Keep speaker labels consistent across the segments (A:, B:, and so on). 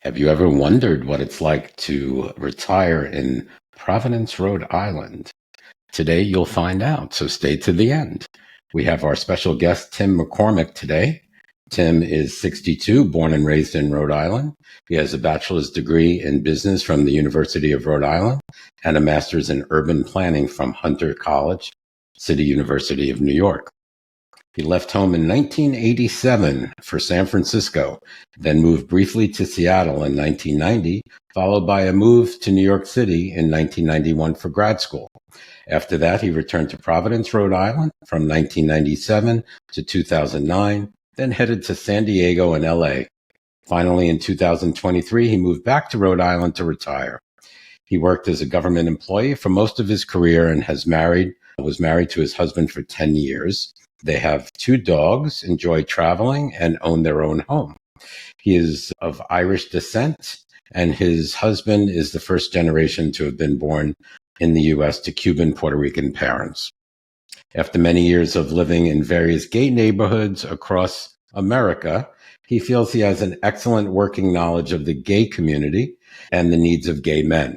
A: Have you ever wondered what it's like to retire in Providence, Rhode Island? Today you'll find out, so stay to the end. We have our special guest, Tim McCormick, today. Tim is 62, born and raised in Rhode Island. He has a bachelor's degree in business from the University of Rhode Island and a master's in urban planning from Hunter College, City University of New York. He left home in 1987 for San Francisco, then moved briefly to Seattle in 1990, followed by a move to New York City in 1991 for grad school. After that, he returned to Providence, Rhode Island from 1997 to 2009, then headed to San Diego and LA. Finally, in 2023, he moved back to Rhode Island to retire. He worked as a government employee for most of his career and was married to his husband for 10 years. They have 2 dogs, enjoy traveling, and own their own home. He is of Irish descent, and his husband is the first generation to have been born in the U.S. to Cuban Puerto Rican parents. After many years of living in various gay neighborhoods across America, he feels he has an excellent working knowledge of the gay community and the needs of gay men.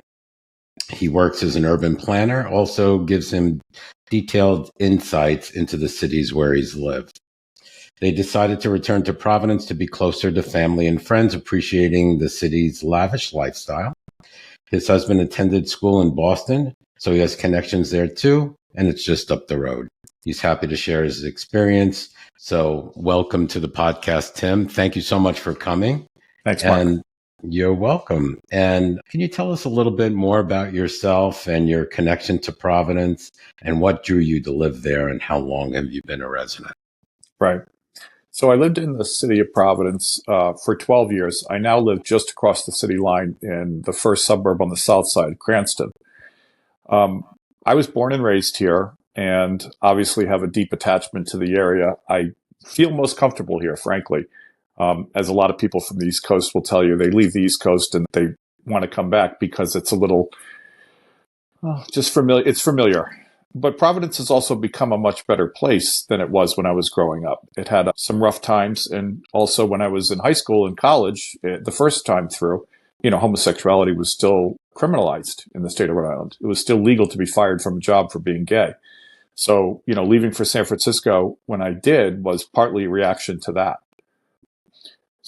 A: He works as an urban planner, also gives him detailed insights into the cities where he's lived. They decided to return to Providence to be closer to family and friends, appreciating the city's lavish lifestyle. His husband attended school in Boston, so he has connections there too, and it's just up the road. He's happy to share his experience. So welcome to the podcast, Tim. Thank you so much for coming.
B: Thanks, Mark.
A: And you're welcome. And can you tell us a little bit more about yourself and your connection to Providence and what drew you to live there and how long have you been a resident?
B: Right. So I lived in the city of Providence for 12 years. I now live just across the city line in the first suburb on the south side, Cranston. I was born and raised here and obviously have a deep attachment to the area. I feel most comfortable here, frankly. As a lot of people from the East Coast will tell you, they leave the East Coast and they want to come back because it's a little just familiar. It's familiar. But Providence has also become a much better place than it was when I was growing up. It had some rough times. And also when I was in high school and college, the first time through, homosexuality was still criminalized in the state of Rhode Island. It was still legal to be fired from a job for being gay. So, leaving for San Francisco when I did was partly a reaction to that.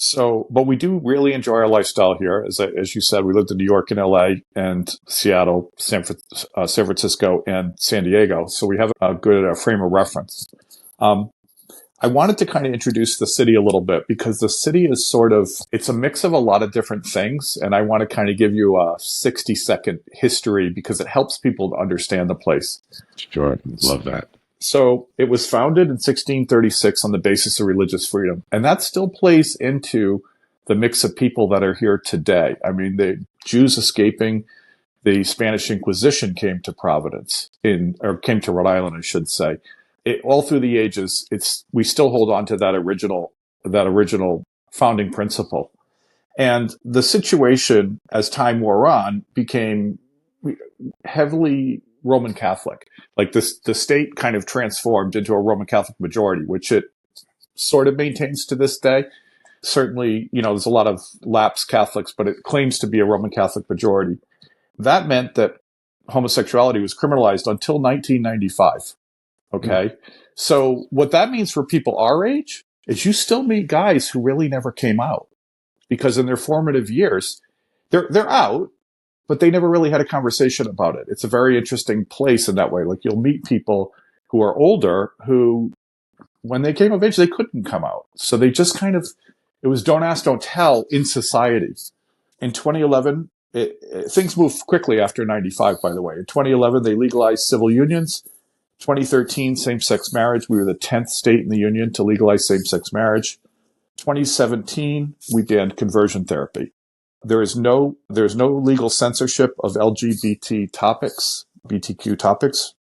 B: So, but we do really enjoy our lifestyle here. As you said, we lived in New York and LA and Seattle, San Francisco, and San Diego. So we have a good frame of reference. I wanted to kind of introduce the city a little bit because the city is it's a mix of a lot of different things. And I want to kind of give you a 60-second history because it helps people to understand the place.
A: Sure. Love that.
B: So it was founded in 1636 on the basis of religious freedom. And that still plays into the mix of people that are here today. I mean, the Jews escaping the Spanish Inquisition came to Providence, came to Rhode Island, I should say. All through the ages, we still hold on to that original founding principle. And the situation, as time wore on, became heavily Roman Catholic. Like the state kind of transformed into a Roman Catholic majority, which it sort of maintains to this day. Certainly, there's a lot of lapsed Catholics, but it claims to be a Roman Catholic majority. That meant that homosexuality was criminalized until 1995. Okay. So what that means for people our age is you still meet guys who really never came out because in their formative years, they're out, but they never really had a conversation about it. It's a very interesting place in that way. Like you'll meet people who are older who, when they came of age, they couldn't come out. So they just it was don't ask, don't tell in society. In 2011, things moved quickly after 95, by the way. In 2011, they legalized civil unions. 2013, same-sex marriage. We were the 10th state in the union to legalize same-sex marriage. 2017, we banned conversion therapy. There's no legal censorship of LGBT topics, BTQ topics.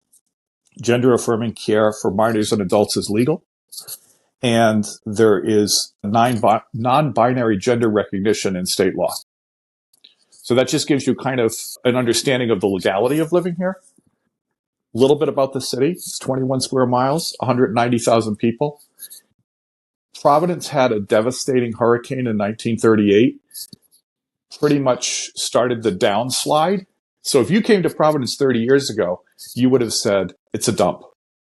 B: Gender affirming care for minors and adults is legal. And there is non-binary gender recognition in state law. So that just gives you kind of an understanding of the legality of living here. A little bit about the city. It's 21 square miles, 190,000 people. Providence had a devastating hurricane in 1938. pretty much started the downslide. So if you came to Providence 30 years ago, you would have said it's a dump.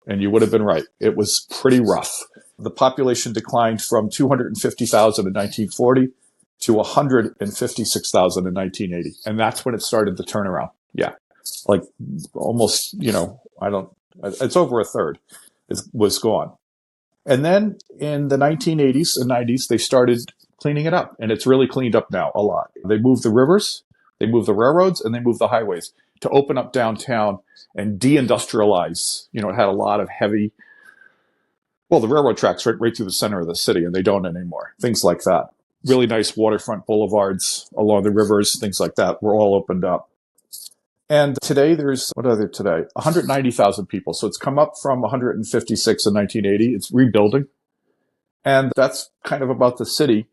B: And you would have been right. It was pretty rough. The population declined from 250,000 in 1940 to 156,000 in 1980. And that's when it started the turnaround. Yeah. Like almost, it's over a third was gone. And then in the 1980s and 90s, they started cleaning it up. And it's really cleaned up now a lot. They moved the rivers, they moved the railroads, and they moved the highways to open up downtown and deindustrialize. It had a lot of heavy, the railroad tracks right through the center of the city, and they don't anymore. Things like that. Really nice waterfront boulevards along the rivers, things like that were all opened up. And today there's, 190,000 people. So it's come up from 156 in 1980. It's rebuilding. And that's kind of about the city.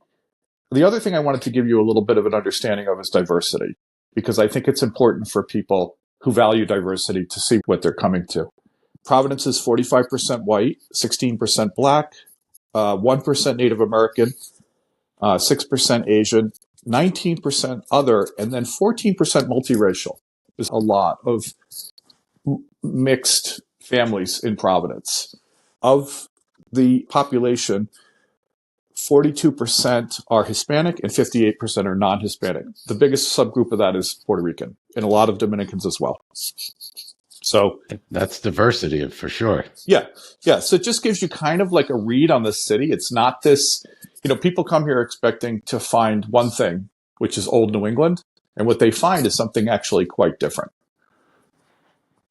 B: The other thing I wanted to give you a little bit of an understanding of is diversity, because I think it's important for people who value diversity to see what they're coming to. Providence is 45% white, 16% black, 1% Native American, 6% Asian, 19% other, and then 14% multiracial. There's a lot of mixed families in Providence. Of the population, 42% are Hispanic and 58% are non-Hispanic. The biggest subgroup of that is Puerto Rican and a lot of Dominicans as well. So
A: that's diversity for sure.
B: Yeah. So it just gives you kind of like a read on the city. It's not this, people come here expecting to find one thing, which is old New England. And what they find is something actually quite different.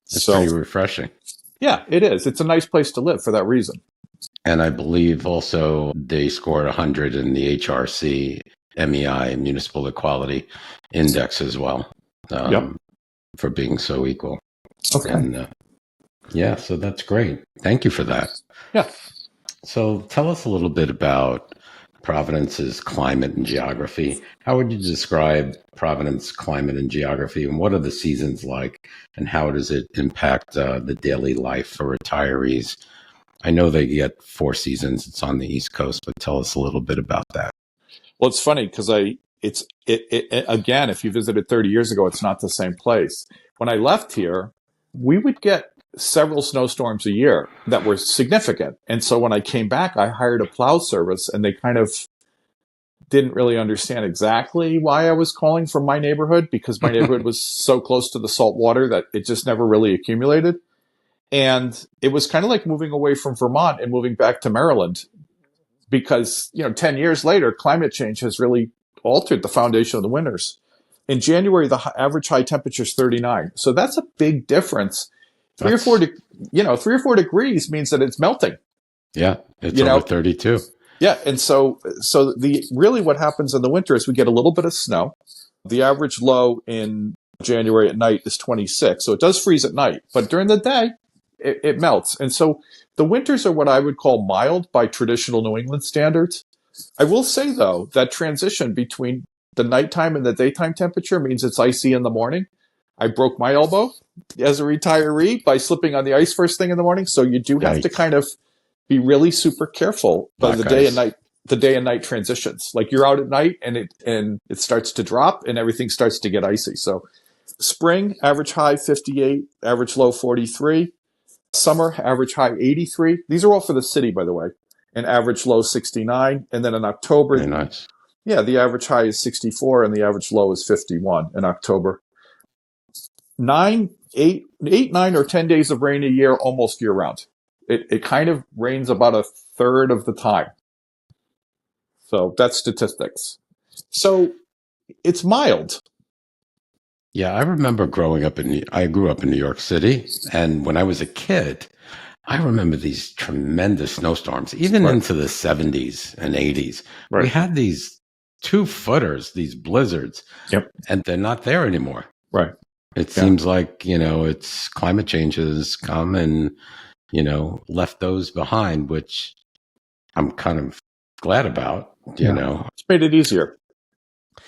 A: It's pretty refreshing.
B: Yeah, it is. It's a nice place to live for that reason.
A: And I believe also they scored 100 in the HRC MEI Municipal Equality Index as well, for being so equal.
B: Okay.
A: And, so that's great. Thank you for that.
B: Yeah.
A: So tell us a little bit about Providence's climate and geography. How would you describe Providence climate and geography, and what are the seasons like, and how does it impact the daily life for retirees? I know they get 4 seasons. It's on the East Coast, but tell us a little bit about that.
B: Well, it's funny because again, if you visited 30 years ago, it's not the same place. When I left here, we would get several snowstorms a year that were significant. And so when I came back, I hired a plow service, and they kind of didn't really understand exactly why I was calling from my neighborhood, because my neighborhood was so close to the salt water that it just never really accumulated. And it was kind of like moving away from Vermont and moving back to Maryland, because, 10 years later, climate change has really altered the foundation of the winters. In January, the average high temperature is 39. So that's a big difference. 3 or 4 degrees means that it's melting.
A: Yeah, it's over 32.
B: Yeah, and so really what happens in the winter is we get a little bit of snow. The average low in January at night is 26, so it does freeze at night. But during the day, it melts. And so the winters are what I would call mild by traditional New England standards. I will say, though, that transition between the nighttime and the daytime temperature means it's icy in the morning. I broke my elbow as a retiree by slipping on the ice first thing in the morning. So you do have to kind of be really super careful by the day and night transitions. Like you're out at night and it starts to drop and everything starts to get icy. So spring, average high 58, average low 43. Summer, average high 83. These are all for the city, by the way. And average low 69. And then in October,
A: very nice.
B: Yeah, the average high is 64 and the average low is 51 in October. 9, 9, or 10 days of rain a year, almost year round. It kind of rains about a third of the time. So that's statistics. So it's mild.
A: Yeah, I remember I grew up in New York City, and when I was a kid, I remember these tremendous snowstorms, even into the 70s and 80s. Right. We had these 2-footers, these blizzards, and they're not there anymore.
B: Right.
A: It seems like, it's climate change has come and, left those behind, which I'm kind of glad about, you know.
B: It's made it easier.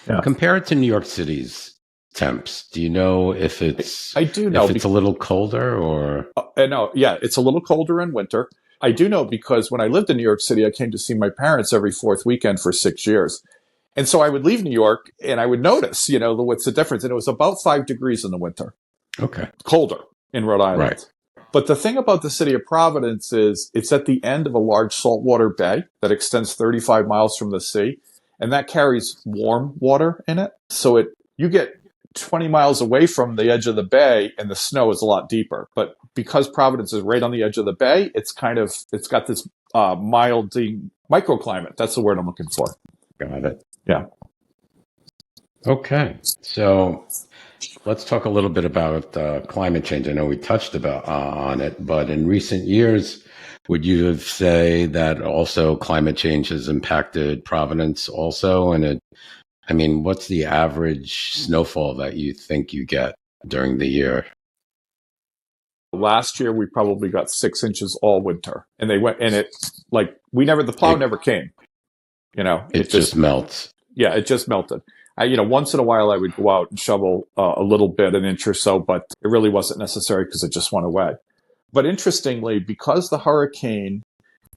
A: Yeah. Compare it to New York City's temps. Do you know if it's
B: I do know
A: if it's a little colder or
B: no, it's a little colder in winter. I do know because when I lived in New York City, I came to see my parents every 4th weekend for 6 years. And so I would leave New York and I would notice, what's the difference. And it was about 5 degrees in the winter.
A: Okay.
B: Colder in Rhode Island.
A: Right.
B: But the thing about the city of Providence is it's at the end of a large saltwater bay that extends 35 miles from the sea. And that carries warm water in it. So you get 20 miles away from the edge of the bay and the snow is a lot deeper. But because Providence is right on the edge of the bay, it's got this mild microclimate. That's the word I'm looking for.
A: Got it.
B: Yeah.
A: Okay. So let's talk a little bit about climate change. I know we touched on it, but in recent years, would you say that also climate change has impacted Providence also? And what's the average snowfall that you think you get during the year?
B: Last year, we probably got 6 inches all winter, and the plow never came.
A: It just melts.
B: Yeah, it just melted. Once in a while I would go out and shovel a little bit, an inch or so, but it really wasn't necessary because it just went away. But interestingly, because the hurricane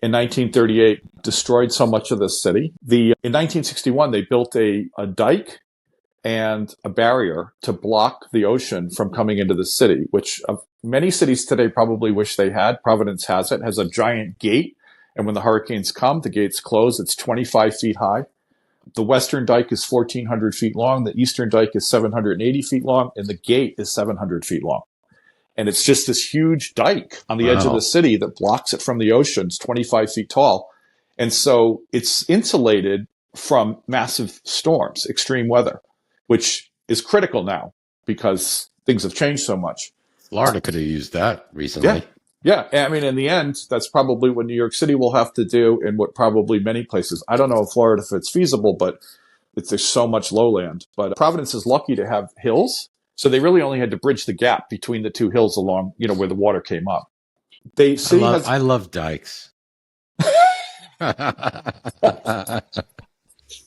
B: in 1938 destroyed so much of the city, in 1961, they built a dike and a barrier to block the ocean from coming into the city, which many cities today probably wish they had. Providence has it. It has a giant gate. And when the hurricanes come, the gates close. It's 25 feet high. The western dike is 1,400 feet long. The eastern dike is 780 feet long. And the gate is 700 feet long. And it's just this huge dike on the edge of the city that blocks it from the ocean. It's 25 feet tall. And so it's insulated from massive storms, extreme weather, which is critical now because things have changed so much.
A: Florida could have used that recently.
B: Yeah. In the end, that's probably what New York City will have to do and what probably many places. I don't know in Florida if it's feasible, but there's so much lowland. But Providence is lucky to have hills. So they really only had to bridge the gap between the two hills along, where the water came up.
A: I love dikes.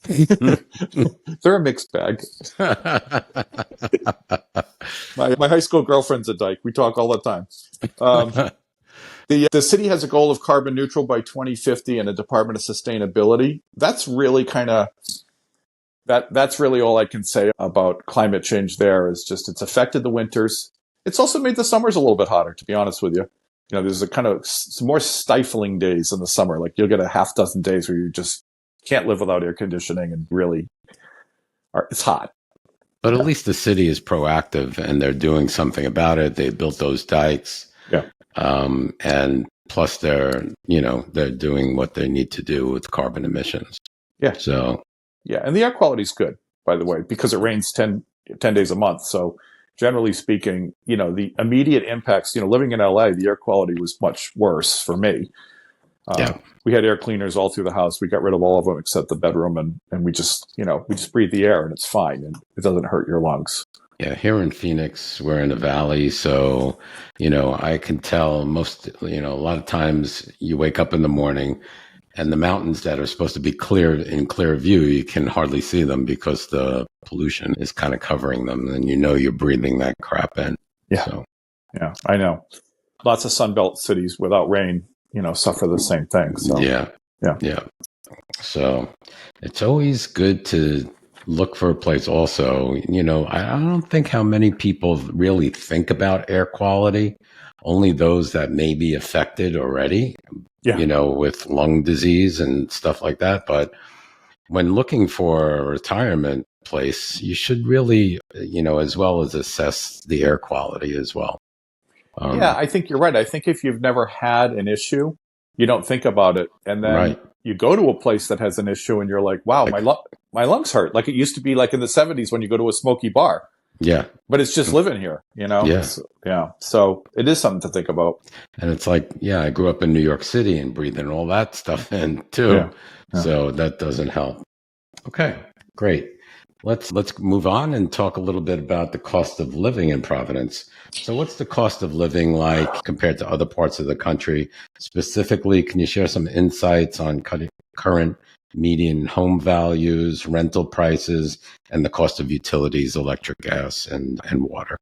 B: They're a mixed bag. My high school girlfriend's a dyke. We talk all the time. The city has a goal of carbon neutral by 2050 and a Department of Sustainability. That's really that's really all I can say about climate change there is just it's affected the winters. It's also made the summers a little bit hotter, to be honest with you. There's a kind of some more stifling days in the summer. Like you'll get a half dozen days where you just can't live without air conditioning and really it's hot.
A: But at least the city is proactive and they're doing something about it. They built those dikes.
B: Yeah.
A: And plus they're doing what they need to do with carbon emissions.
B: Yeah.
A: So.
B: Yeah. And the air quality is good, by the way, because it rains 10 days a month. So generally speaking, the immediate impacts, living in LA, the air quality was much worse for me. We had air cleaners all through the house. We got rid of all of them except the bedroom. And we just breathe the air and it's fine. And it doesn't hurt your lungs.
A: Yeah. Here in Phoenix, we're in a valley. So, I can tell a lot of times you wake up in the morning and the mountains that are supposed to be in clear view, you can hardly see them because the pollution is kind of covering them. And you're breathing that crap in.
B: Yeah.
A: So.
B: Yeah, I know. Lots of Sunbelt cities without rain, suffer the same thing. So
A: Yeah. So it's always good to look for a place also. I don't think how many people really think about air quality, only those that may be affected already, with lung disease and stuff like that. But when looking for a retirement place, you should really, as well as assess the air quality as well.
B: I think you're right. I think if you've never had an issue, you don't think about it. And then you go to a place that has an issue and you're like, wow, my lungs hurt. Like it used to be like in the 70s when you go to a smoky bar.
A: Yeah.
B: But it's just living here,
A: Yeah.
B: So it is something to think about.
A: And it's like, I grew up in New York City and breathing all that stuff in too. Yeah. So that doesn't help. Okay, great. Let's move on and talk a little bit about the cost of living in Providence. So what's the cost of living like compared to other parts of the country? Specifically, can you share some insights on current median home values, rental prices, and the cost of utilities, electric, gas, and water?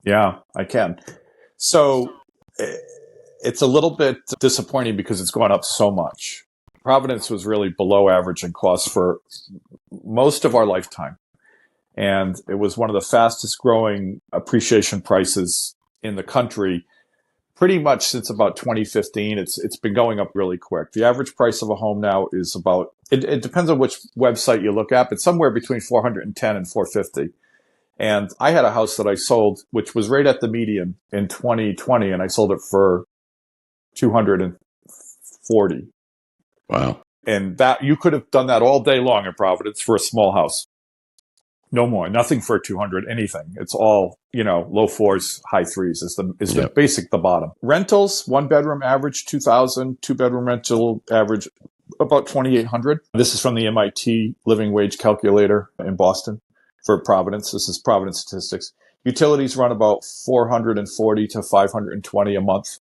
B: Yeah, I can. So it's a little bit disappointing because it's gone up so much. Providence was really below average in cost for most of our lifetime. And it was one of the fastest growing appreciation prices in the country pretty much since about 2015. It's been going up really quick. The average price of a home now is about, it depends on which website you look at, but somewhere between 410 and 450. And I had a house that I sold, which was right at the median in 2020, and I sold it for 240.
A: Wow.
B: And that you could have done that all day long in Providence for a small house. No more, nothing for 200, anything. It's all, low fours, high threes is the basic, the bottom. Rentals, 1 bedroom average, 2,000, 2 bedroom rental average, about 2,800. This is from the MIT living wage calculator in Boston for Providence. This is Providence statistics. Utilities run about 440 to 520 a month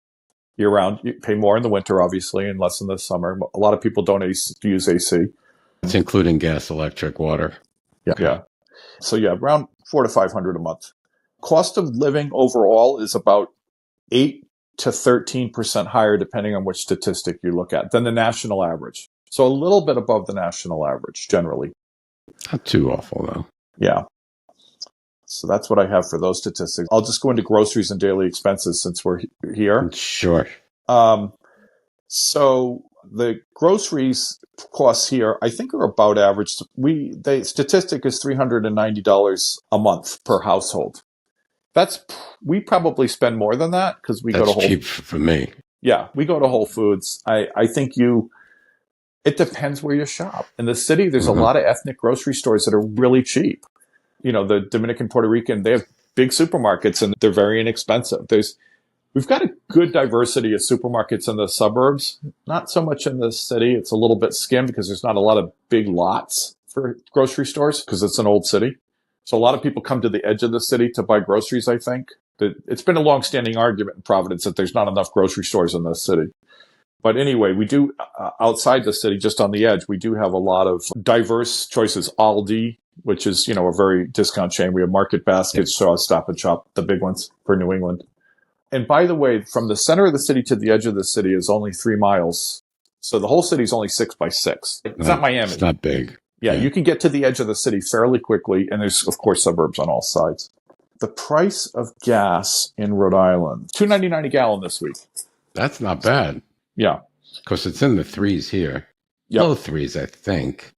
B: year round. You pay more in the winter, obviously, and less in the summer. A lot of people don't use AC.
A: It's including gas, electric, water.
B: Yeah.
A: Okay.
B: Yeah. So yeah, around 400 to 500 a month. Cost of living overall is about 8 to 13% higher, depending on which statistic you look at, than the national average. So a little bit above the national average, generally.
A: Not too awful, though.
B: Yeah. So that's what I have for those statistics. I'll just go into groceries and daily expenses since we're here.
A: Sure.
B: So the groceries costs here, I think, are about average. The statistic is $390 a month per household. We probably spend more than that because we go to
A: That's cheap for me.
B: Yeah, we go to Whole Foods. I think it depends where you shop. In the city, there's a lot of ethnic grocery stores that are really cheap. The Dominican, Puerto Rican, they have big supermarkets and they're very inexpensive. We've got a good diversity of supermarkets in the suburbs, not so much in the city. It's a little bit skimmed because there's not a lot of big lots for grocery stores because it's an old city. So a lot of people come to the edge of the city to buy groceries, I think. It's been a long-standing argument in Providence that there's not enough grocery stores in the city. But anyway, we do, outside the city, just on the edge, we do have a lot of diverse choices. Aldi, which is, a very discount chain. We have Market Basket, Stop and Shop, the big ones for New England. And by the way, from the center of the city to the edge of the city is only 3 miles. So the whole city is only 6 by 6. It's not Miami.
A: It's not big.
B: Yeah, you can get to the edge of the city fairly quickly. And there's, of course, suburbs on all sides. The price of gas in Rhode Island, $2.99 a gallon this week.
A: That's not bad.
B: Yeah.
A: Because it's in the threes here.
B: Yep.
A: Low threes, I think.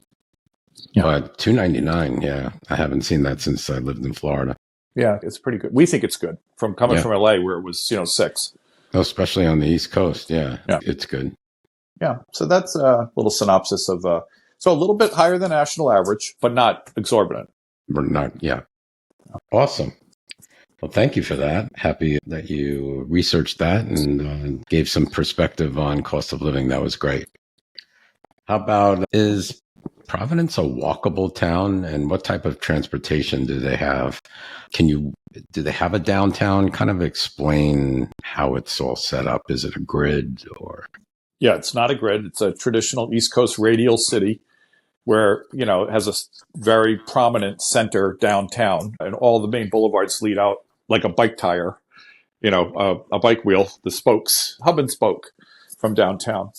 B: Yeah.
A: But $2.99, yeah. I haven't seen that since I lived in Florida.
B: Yeah, it's pretty good. We think it's good. Coming from LA where it was, 6.
A: Especially on the East Coast, yeah. It's good.
B: Yeah. So that's a little synopsis of, so a little bit higher than national average, but not exorbitant.
A: Awesome. Well, thank you for that. Happy that you researched that and gave some perspective on cost of living. That was great. How about, is Providence a walkable town, and what type of transportation do they have? Do they have a downtown? Kind of explain how it's all set up. Is it a grid or?
B: Yeah, it's not a grid. It's a traditional East Coast radial city where, it has a very prominent center downtown, and all the main boulevards lead out like a bike tire, a bike wheel, the spokes, hub and spoke from downtown.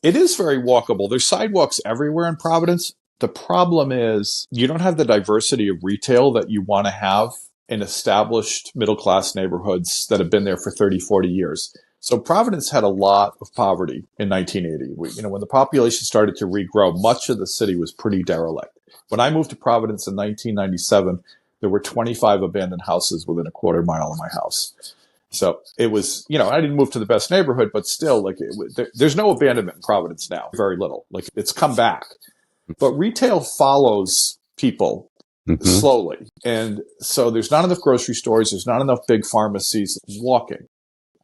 B: It is very walkable. There's sidewalks everywhere in Providence. The problem is you don't have the diversity of retail that you want to have in established middle-class neighborhoods that have been there for 30, 40 years. So Providence had a lot of poverty in 1980. When the population started to regrow, much of the city was pretty derelict. When I moved to Providence in 1997, there were 25 abandoned houses within a quarter mile of my house. So it was, I didn't move to the best neighborhood, but still, there's no abandonment in Providence now. Very little. It's come back. But retail follows people slowly. And so there's not enough grocery stores. There's not enough big pharmacies. Walking.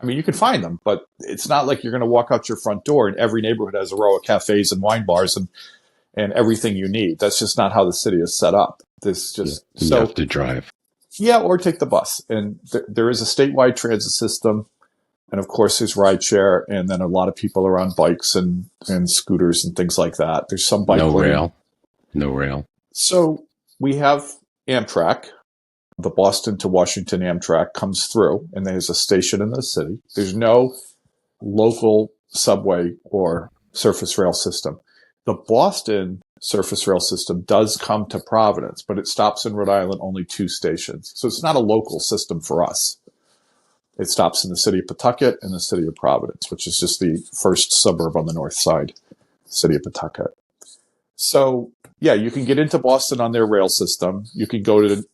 B: I mean, you can find them, but it's not like you're going to walk out your front door and every neighborhood has a row of cafes and wine bars and everything you need. That's just not how the city is set up.
A: You have to drive.
B: Yeah, or take the bus. And there is a statewide transit system. And of course, there's rideshare. And then a lot of people are on bikes and scooters and things like that. There's some bike lane.
A: No rail.
B: So we have Amtrak. The Boston to Washington Amtrak comes through, and there's a station in the city. There's no local subway or surface rail system. The Boston surface rail system does come to Providence, but it stops in Rhode Island only 2 stations. So it's not a local system for us. It stops in the city of Pawtucket and the city of Providence, which is just the first suburb on the north side, city of Pawtucket. So, yeah, you can get into Boston on their rail system. You can go to,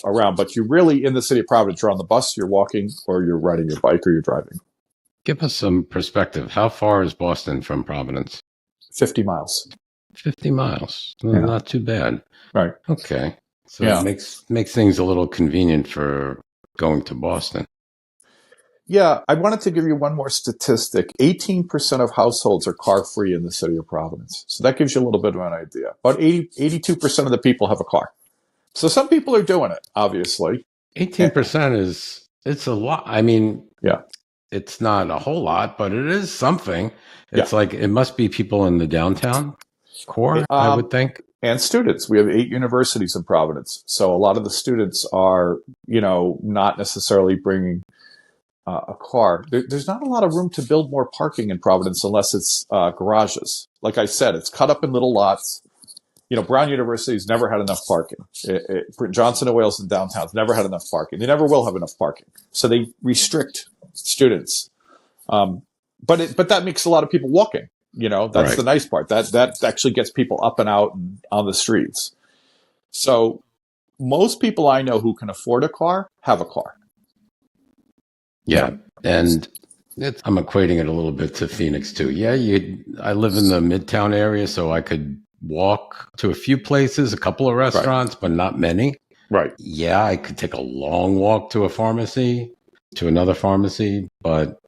B: around, but you're really in the city of Providence. You're on the bus, you're walking, or you're riding your bike, or you're driving.
A: Give us some perspective. How far is Boston from Providence?
B: 50 miles.
A: 50 miles. Well,
B: Yeah.
A: Not too bad.
B: Right.
A: Okay. So
B: Yeah.
A: it makes things a little convenient for going to Boston.
B: Yeah, I wanted to give you one more statistic. 18% of households are car-free in the city of Providence. So that gives you a little bit of an idea. About 82% of the people have a car. So some people are doing it, obviously.
A: 18% it's a lot. I mean,
B: Yeah.
A: it's not a whole lot, but it is something. It's
B: Yeah.
A: like it must be people in the downtown core, I would think.
B: And students. We have 8 universities in Providence. So a lot of the students are, not necessarily bringing a car. There's not a lot of room to build more parking in Providence unless it's garages. Like I said, it's cut up in little lots. Brown University's never had enough parking. Johnson & Wales in downtown's never had enough parking. They never will have enough parking. So they restrict students. But that makes a lot of people walking. That's
A: Right.
B: the nice part. That actually gets people up and out and on the streets. So most people I know who can afford a car have a car.
A: Yeah. And I'm equating it a little bit to Phoenix too. Yeah, I live in the Midtown area, so I could walk to a few places, a couple of restaurants, but not many.
B: Right.
A: Yeah, I could take a long walk to a pharmacy, to another pharmacy, but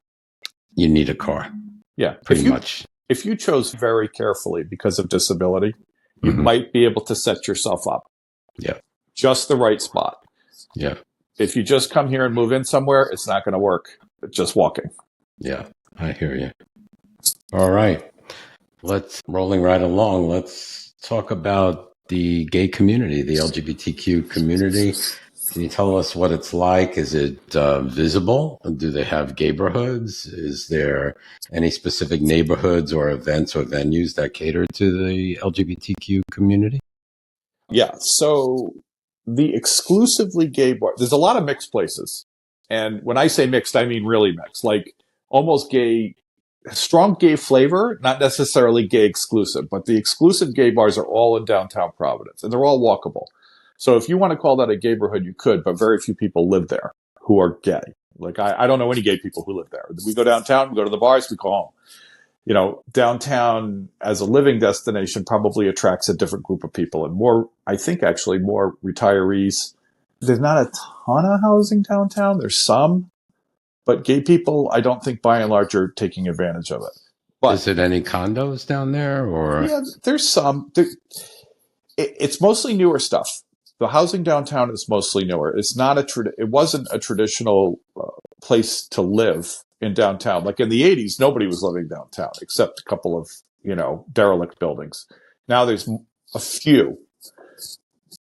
A: you need a car.
B: Yeah.
A: Pretty much.
B: If you chose very carefully because of disability, you might be able to set yourself up.
A: Yeah.
B: Just the right spot.
A: Yeah.
B: If you just come here and move in somewhere, it's not going to work. Just walking.
A: Yeah, I hear you. All right. Rolling right along. Let's talk about the gay community, the LGBTQ community. Can you tell us what it's like? Is it visible? Do they have gayborhoods? Is there any specific neighborhoods or events or venues that cater to the LGBTQ community?
B: Yeah. So the exclusively gay bar, there's a lot of mixed places. And when I say mixed, I mean really mixed, like almost gay, strong gay flavor, not necessarily gay exclusive, but the exclusive gay bars are all in downtown Providence and they're all walkable. So if you want to call that a gayborhood, you could, but very few people live there who are gay. Like I don't know any gay people who live there. We go downtown, we go to the bars, we go home. Downtown as a living destination probably attracts a different group of people and more, I think actually more retirees. There's not a ton of housing downtown. There's some, but gay people, I don't think by and large are taking advantage of it. But
A: is it any condos down there or?
B: Yeah, there's some. It's mostly newer stuff. The housing downtown is mostly newer. It's not it wasn't a traditional place to live in downtown. Like in the 80s, nobody was living downtown except a couple of, derelict buildings. Now there's a few.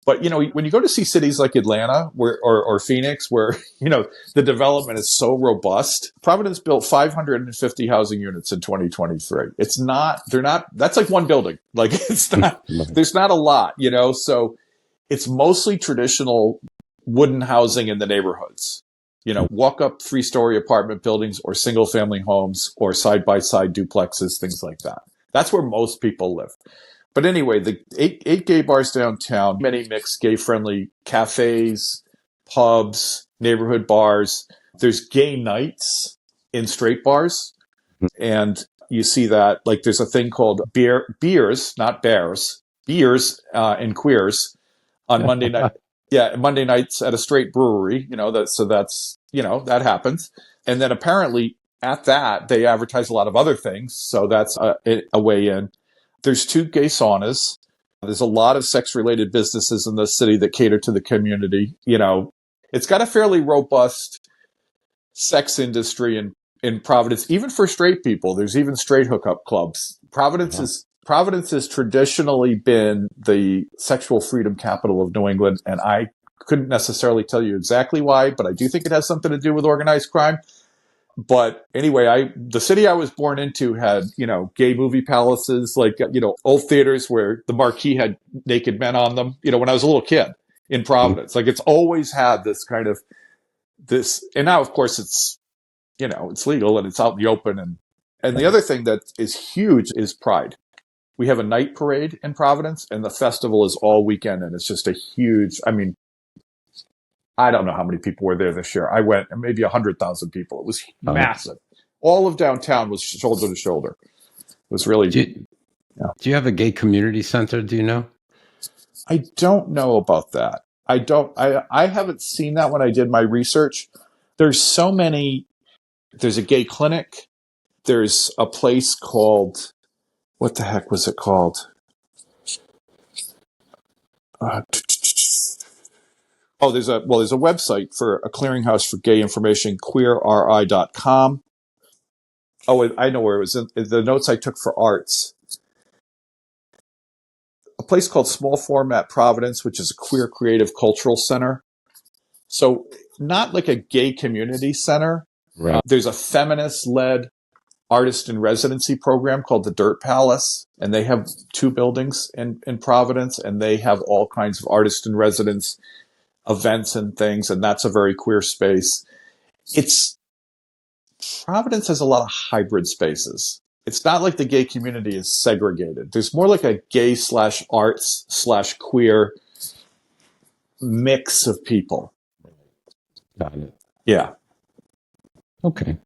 B: But, when you go to see cities like Atlanta or Phoenix, where, the development is so robust, Providence built 550 housing units in 2023. That's like one building. Like there's not a lot, so it's mostly traditional wooden housing in the neighborhoods. Walk up 3-story apartment buildings or single family homes or side-by-side duplexes, things like that. That's where most people live. But anyway, the eight gay bars downtown, many mixed gay-friendly cafes, pubs, neighborhood bars. There's gay nights in straight bars. And you see that, like there's a thing called beers, not bears, beers and queers on Monday night. Yeah, Monday nights at a straight brewery, that happens. And then apparently at that, they advertise a lot of other things. So that's a way in. There's 2 gay saunas. There's a lot of sex-related businesses in the city that cater to the community. It's got a fairly robust sex industry in Providence, even for straight people. There's even straight hookup clubs. Providence has traditionally been the sexual freedom capital of New England, and I couldn't necessarily tell you exactly why, but I do think it has something to do with organized crime. But anyway, the city I was born into had, gay movie palaces, like, old theaters where the marquee had naked men on them, when I was a little kid in Providence. Like, it's always had this kind of and now, of course, it's, it's legal and it's out in the open. And the other thing that is huge is Pride. We have a night parade in Providence, and the festival is all weekend, and it's just a huge, I don't know how many people were there this year. I went, maybe 100,000 people. It was massive. All of downtown was shoulder to shoulder. It was really.
A: Do you have a gay community center? Do you know?
B: I don't know about that. I haven't seen that when I did my research. There's so many. There's a gay clinic. There's a place called, what the heck was it called? There's a website for a clearinghouse for gay information, queerri.com. Oh, I know where it was in the notes I took for arts. A place called Small Format Providence, which is a queer creative cultural center. So not like a gay community center.
A: Right.
B: There's a feminist-led artist in residency program called the Dirt Palace, and they have 2 buildings in Providence, and they have all kinds of artist in residence events and things, and that's a very queer space. Providence has a lot of hybrid spaces. It's not like the gay community is segregated. There's more like a gay / arts / queer mix of people.
A: Got it.
B: Yeah.
A: Okay.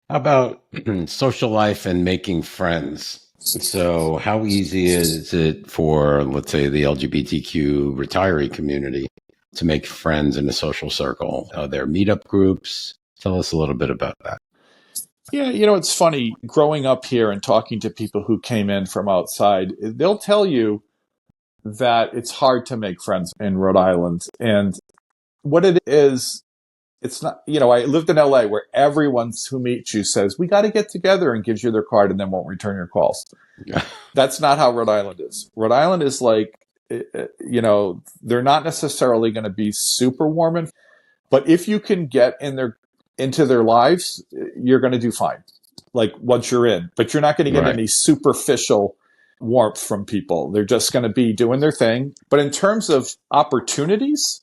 A: How about social life and making friends? So how easy is it for, let's say, the LGBTQ retiree community to make friends in a social circle? Are there meetup groups? Tell us a little bit about that.
B: Yeah, it's funny, growing up here and talking to people who came in from outside, they'll tell you that it's hard to make friends in Rhode Island. And what it is, it's not, I lived in LA where everyone who meets you says, we got to get together, and gives you their card and then won't return your calls. That's not how Rhode Island is. Rhode Island is like, they're not necessarily going to be super warm, but if you can get into their lives, you're going to do fine. Like, once you're in, but you're not going to get any superficial warmth from people. They're just going to be doing their thing. But in terms of opportunities,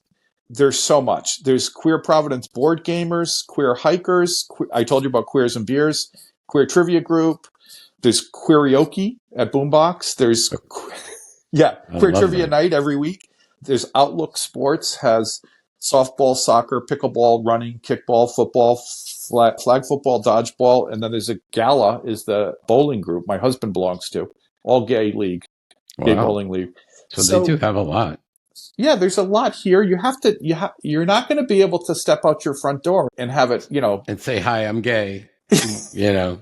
B: there's so much. There's Queer Providence board gamers, queer hikers. I told you about Queers and Beers, queer trivia group. There's Queerioke at Boombox. There's, queer trivia night every week. There's Outlook Sports, has softball, soccer, pickleball, running, kickball, football, flag football, dodgeball. And then there's a gala, is the bowling group my husband belongs to. All gay league, gay bowling league.
A: So they do have a lot.
B: Yeah, there's a lot here. You're not going to be able to step out your front door and have it,
A: and say, hi, I'm gay.
B: Yeah.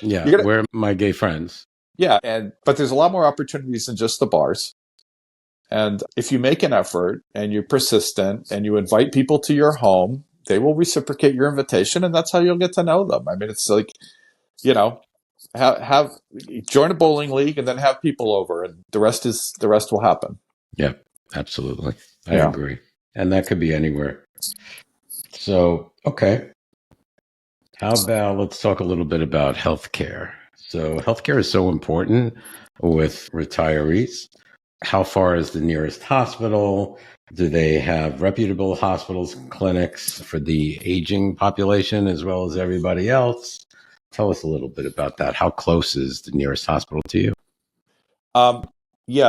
A: Yeah. Where are my gay friends?
B: Yeah. But there's a lot more opportunities than just the bars. And if you make an effort and you're persistent and you invite people to your home, they will reciprocate your invitation, and that's how you'll get to know them. I mean, it's like, have join a bowling league and then have people over, and the rest will happen.
A: Yeah, absolutely. I agree. And that could be anywhere. So, okay. How about, let's talk a little bit about healthcare. So healthcare is so important with retirees. How far is the nearest hospital? Do they have reputable hospitals, clinics for the aging population as well as everybody else? Tell us a little bit about that. How close is the nearest hospital to you?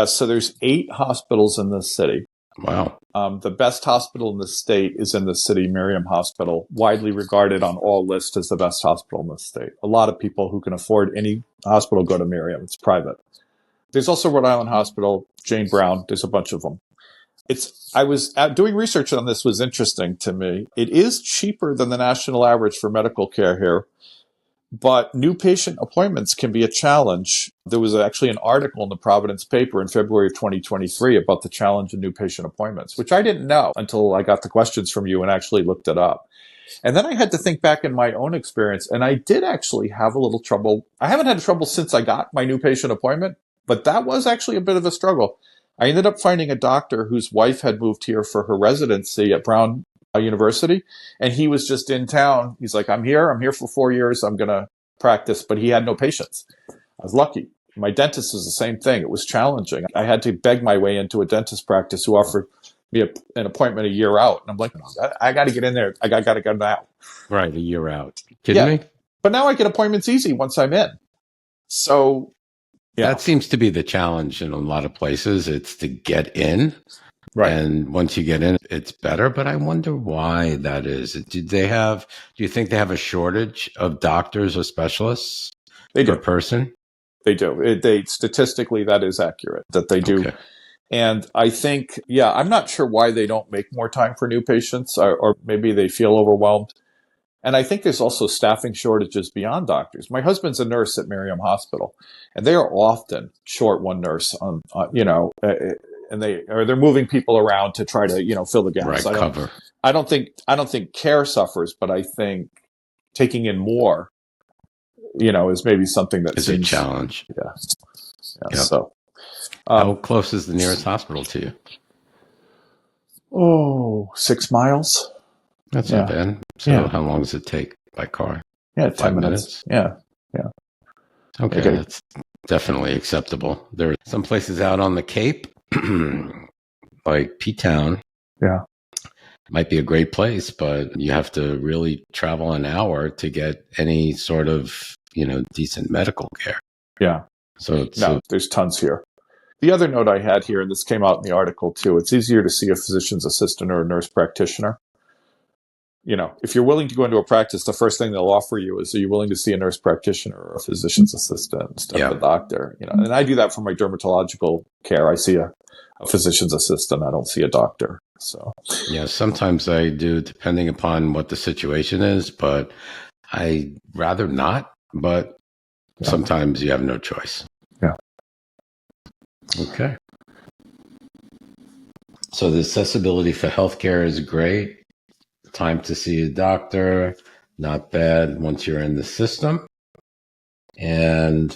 B: So there's 8 hospitals in the city.
A: Wow.
B: The best hospital in the state is in the city, Miriam Hospital, widely regarded on all lists as the best hospital in the state. A lot of people who can afford any hospital go to Miriam. It's private. There's also Rhode Island Hospital, Jane Brown. There's a bunch of them. I was doing research on this, was interesting to me. It is cheaper than the national average for medical care here, but new patient appointments can be a challenge. There was actually an article in the Providence paper in February of 2023 about the challenge of new patient appointments, which I didn't know until I got the questions from you and actually looked it up. And then I had to think back in my own experience, and I did actually have a little trouble. I haven't had trouble since I got my new patient appointment, but that was actually a bit of a struggle. I ended up finding a doctor whose wife had moved here for her residency at Brown University. And he was just in town. He's like, I'm here for 4 years. I'm going to practice. But he had no patients. I was lucky. My dentist is the same thing. It was challenging. I had to beg my way into a dentist practice who offered me an appointment a year out. And I'm like, I got to get in there. I got to go now.
A: Right, a year out. Kidding me?
B: But now I get appointments easy once I'm in. So, yeah.
A: That seems to be the challenge in a lot of places. It's to get in. Right. And once you get in, it's better. But I wonder why that is. Do you think they have a shortage of doctors or specialists per person?
B: They do. Statistically, that is accurate, that they do. Okay. And I think, I'm not sure why they don't make more time for new patients, or maybe they feel overwhelmed. And I think there's also staffing shortages beyond doctors. My husband's a nurse at Miriam Hospital, and they are often short one nurse on and they're moving people around to try to, fill the gaps.
A: Right,
B: I don't think care suffers, but I think taking in more, is maybe something that
A: is a challenge.
B: Yeah. Yep. So,
A: how close is the nearest hospital to
B: you? 6 miles.
A: That's not bad. So how long does it take by car?
B: 10 minutes. Yeah.
A: Okay, that's definitely acceptable. There are some places out on the Cape, like P-Town.
B: Yeah.
A: Might be a great place, but you have to really travel an hour to get any sort of, decent medical care.
B: Yeah. So there's tons here. The other note I had here, and this came out in the article too, it's easier to see a physician's assistant or a nurse practitioner. If you're willing to go into a practice, the first thing they'll offer you is, are you willing to see a nurse practitioner or a physician's assistant instead of a doctor? And I do that for my dermatological care. I see a physician's assistant. I don't see a doctor. So
A: sometimes I do, depending upon what the situation is, but I rather not. But sometimes you have no choice.
B: Yeah.
A: Okay. So the accessibility for healthcare is great. Time to see a doctor, not bad once you're in the system. And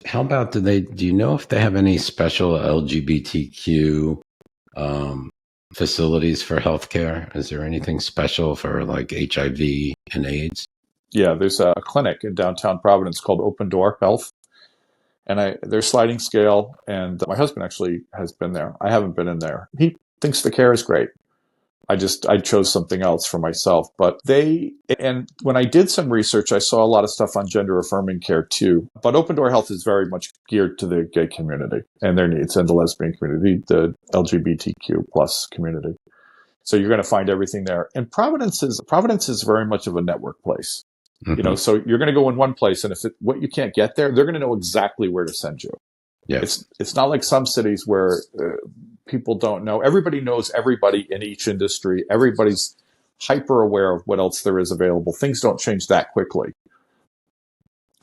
A: how about, do you know if they have any special LGBTQ facilities for healthcare? Is there anything special for like HIV and AIDS?
B: Yeah, there's a clinic in downtown Providence called Open Door Health. And they're sliding scale. And my husband actually has been there. I haven't been in there. He thinks the care is great. I chose something else for myself. But and when I did some research, I saw a lot of stuff on gender affirming care too. But Open Door Health is very much geared to the gay community and their needs, and the lesbian community, the LGBTQ plus community. So you're going to find everything there. And Providence is very much of a network place. Mm-hmm. So you're going to go in one place, and what you can't get there, they're going to know exactly where to send you.
A: Yeah.
B: It's not like some cities where people don't know. Everybody knows everybody in each industry. Everybody's hyper aware of what else there is available. Things don't change that quickly.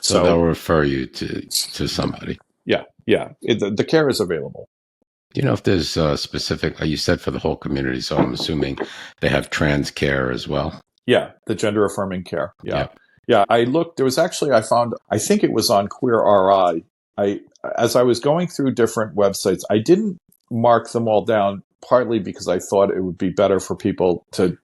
A: So they'll refer you to somebody.
B: Yeah. The care is available.
A: Do you know if there's specific, you said for the whole community, so I'm assuming they have trans care as well?
B: Yeah, the gender affirming care. Yeah. I looked, I think it was on Queer RI. As I was going through different websites, I didn't mark them all down, partly because I thought it would be better for people to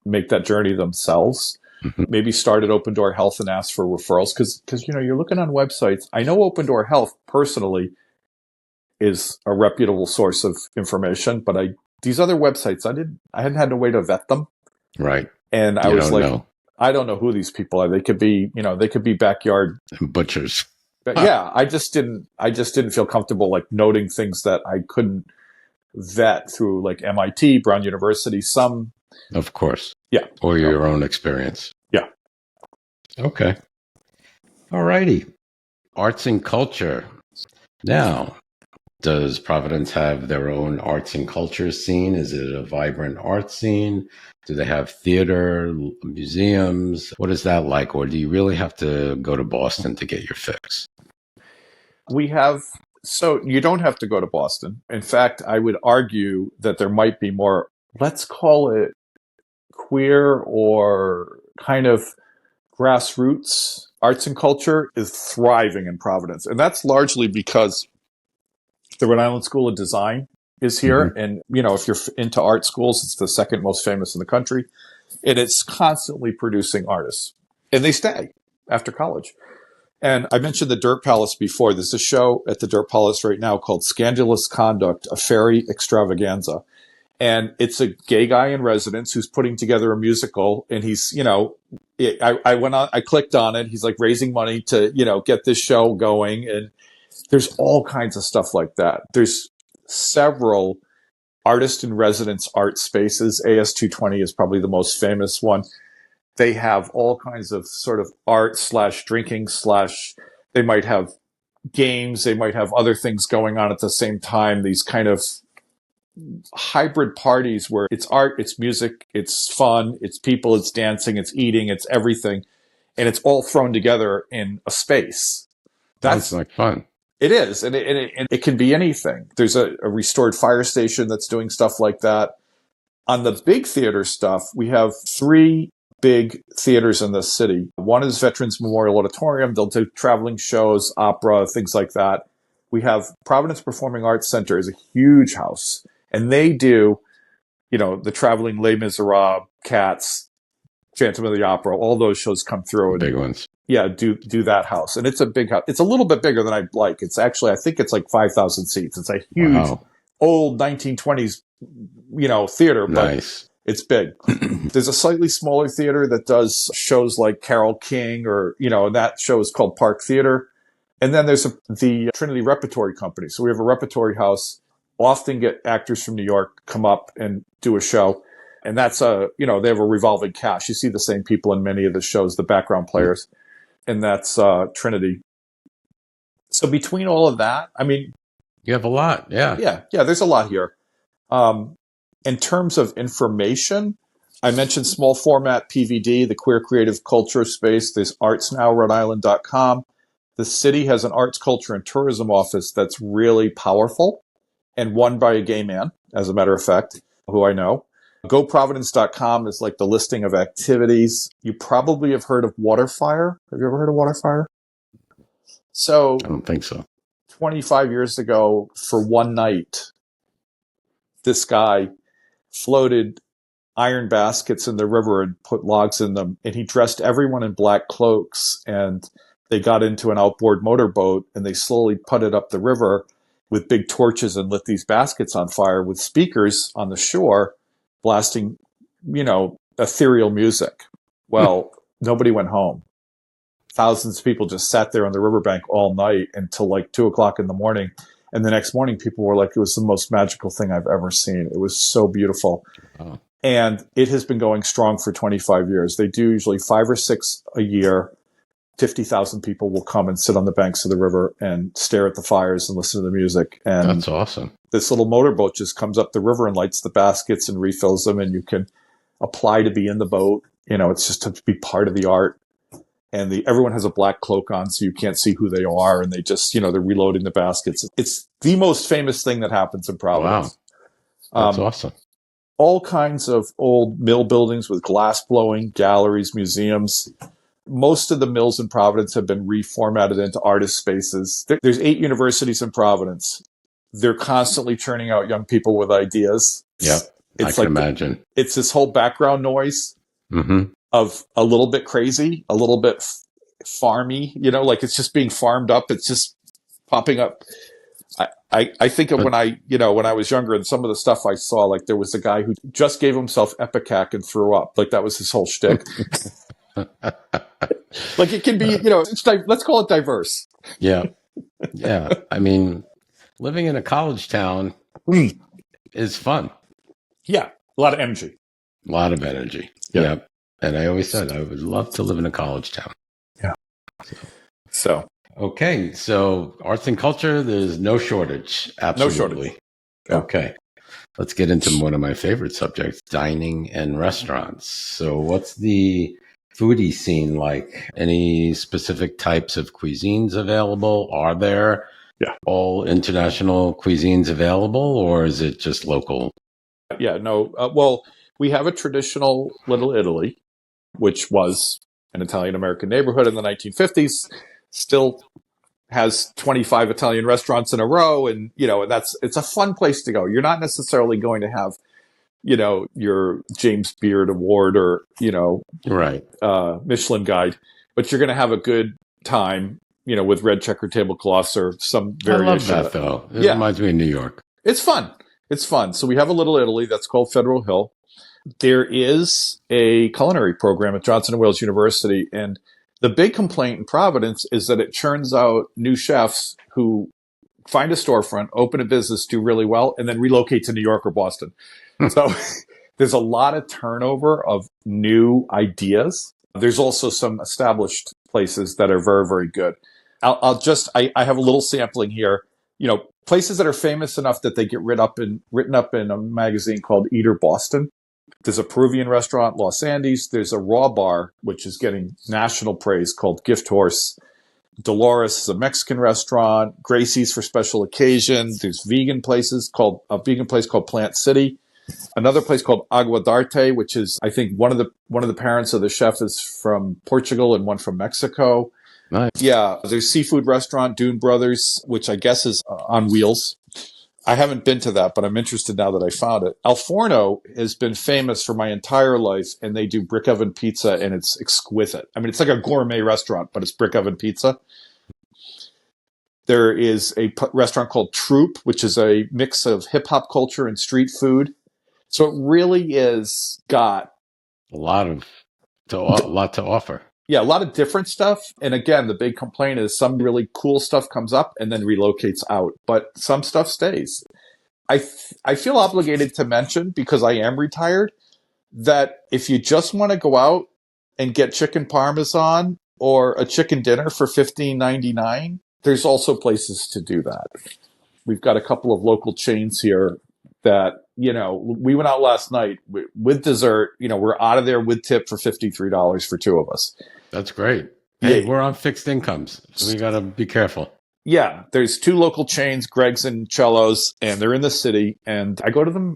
B: make that journey themselves. Mm-hmm. Maybe start at Open Door Health and ask for referrals, because you're looking on websites. I know Open Door Health personally is a reputable source of information, but these other websites, I hadn't had a way to vet them.
A: Right.
B: And I was like, I don't know who these people are. They could be backyard
A: butchers.
B: But I just didn't feel comfortable like noting things that I couldn't vet through like MIT, Brown University, some.
A: Of course.
B: Yeah.
A: Or your own experience.
B: Yeah.
A: Okay. All righty. Arts and culture. Now, does Providence have their own arts and culture scene? Is it a vibrant art scene? Do they have theater, museums? What is that like? Or do you really have to go to Boston to get your fix?
B: So you don't have to go to Boston. In fact, I would argue that there might be more, let's call it queer or kind of grassroots arts and culture is thriving in Providence. And that's largely because the Rhode Island School of Design is here. And, if you're into art schools, it's the second most famous in the country. And it's constantly producing artists. And they stay after college. And I mentioned the Dirt Palace before. There's a show at the Dirt Palace right now called Scandalous Conduct, a Fairy Extravaganza. And it's a gay guy in residence who's putting together a musical. And he's, I went on, I clicked on it. He's like raising money to, get this show going. And there's all kinds of stuff like that. There's several artist in residence art spaces. AS220 is probably the most famous one. They have all kinds of sort of art / drinking / they might have games. They might have other things going on at the same time. These kind of hybrid parties where it's art, it's music, it's fun, it's people, it's dancing, it's eating, it's everything. And it's all thrown together in a space.
A: That's like fun.
B: It is. And it can be anything. There's a restored fire station that's doing stuff like that. On the big theater stuff, we have 3 big theaters in this city. One is Veterans Memorial Auditorium. They'll do traveling shows, opera, things like that. We have Providence Performing Arts Center is a huge house. And they do, the traveling Les Miserables, Cats, Phantom of the Opera, all those shows come through.
A: Big ones.
B: Yeah, do that house. And it's a big house. It's a little bit bigger than I'd like. It's actually, I think it's like 5,000 seats. It's a huge, old 1920s, theater. But
A: nice.
B: It's big. There's a slightly smaller theater that does shows like Carole King or, that show is called Park Theater. And then there's the Trinity Repertory Company. So we have a repertory house, often get actors from New York come up and do a show. And that's they have a revolving cast. You see the same people in many of the shows, the background players. And that's Trinity. So between all of that, I mean,
A: you have a lot. Yeah.
B: Yeah. There's a lot here. In terms of information, I mentioned small format PVD, the Queer Creative Culture Space. There's artsnowrhodeisland.com. The city has an arts, culture, and tourism office that's really powerful and run by a gay man, as a matter of fact, who I know. GoProvidence.com is like the listing of activities. You probably have heard of WaterFire. Have you ever heard of WaterFire? So
A: I don't think so.
B: 25 years ago, for one night, this guy floated iron baskets in the river and put logs in them. And he dressed everyone in black cloaks. And they got into an outboard motorboat and they slowly putted up the river with big torches and lit these baskets on fire with speakers on the shore blasting, ethereal music. Well, nobody went home. Thousands of people just sat there on the riverbank all night until like 2:00 in the morning. And the next morning, people were like, it was the most magical thing I've ever seen. It was so beautiful.
A: Oh.
B: And it has been going strong for 25 years. They do usually 5 or 6 a year. 50,000 people will come and sit on the banks of the river and stare at the fires and listen to the music. And
A: that's awesome.
B: This little motorboat just comes up the river and lights the baskets and refills them. And you can apply to be in the boat. It's just to be part of the art. And everyone has a black cloak on, so you can't see who they are. And they just, they're reloading the baskets. It's the most famous thing that happens in Providence.
A: Wow. That's awesome.
B: All kinds of old mill buildings with glass blowing, galleries, museums. Most of the mills in Providence have been reformatted into artist spaces. There's 8 universities in Providence. They're constantly churning out young people with ideas.
A: Yeah, I can imagine.
B: It's this whole background noise. Mm-hmm. Of a little bit crazy, a little bit farmy, like it's just being farmed up. It's just popping up. I think of when I was younger and some of the stuff I saw, like there was a guy who just gave himself Epicac and threw up. Like that was his whole shtick. Like it can be, let's call it diverse.
A: Yeah. Yeah. I mean, living in a college town is fun.
B: Yeah. A lot of energy.
A: A lot of energy. Yeah. And I always said I would love to live in a college town.
B: Yeah. So.
A: Okay. So arts and culture, there's no shortage. Absolutely.
B: No shortage.
A: Yeah. Okay. Let's get into one of my favorite subjects, dining and restaurants. So what's the foodie scene like? Any specific types of cuisines available? Are there all international cuisines available, or is it just local?
B: Yeah. No. Well, we have a traditional Little Italy, which was an Italian-American neighborhood in the 1950s, still has 25 Italian restaurants in a row. And, it's a fun place to go. You're not necessarily going to have, your James Beard Award or,
A: Right.
B: Michelin guide, but you're going to have a good time, with red checker tablecloths or some variation.
A: I love that, though. It
B: Yeah.
A: reminds me of New York.
B: It's fun. It's fun. So we have a Little Italy that's called Federal Hill. There is a culinary program at Johnson & Wales University, and the big complaint in Providence is that it churns out new chefs who find a storefront, open a business, do really well, and then relocate to New York or Boston. So there's a lot of turnover of new ideas. There's also some established places that are very, very good. I have a little sampling here. Places that are famous enough that they get written up in a magazine called Eater Boston. There's a Peruvian restaurant, Los Andes. There's a raw bar, which is getting national praise, called Gift Horse. Dolores is a Mexican restaurant. Gracie's for special occasion. There's a vegan place called Plant City. Another place called Agua d'Arte, which is, I think, one of the parents of the chef is from Portugal and one from Mexico.
A: Nice.
B: Yeah, there's seafood restaurant, Dune Brothers, which I guess is on wheels. I haven't been to that, but I'm interested now that I found it. Al Forno has been famous for my entire life, and they do brick oven pizza, and it's exquisite. I mean, it's like a gourmet restaurant, but it's brick oven pizza. There is a restaurant called Troop, which is a mix of hip-hop culture and street food. So it really is got
A: a lot to offer.
B: Yeah, a lot of different stuff. And again, the big complaint is some really cool stuff comes up and then relocates out, but some stuff stays. I feel obligated to mention, because I am retired, that if you just want to go out and get chicken parmesan or a chicken dinner for $15.99, there's also places to do that. We've got a couple of local chains here that, we went out last night with dessert. We're out of there with tip for $53 for two of us.
A: That's great. Hey, we're on fixed incomes, so we got to be careful.
B: Yeah, there's two local chains, Greg's and Cello's, and they're in the city. And I go to them,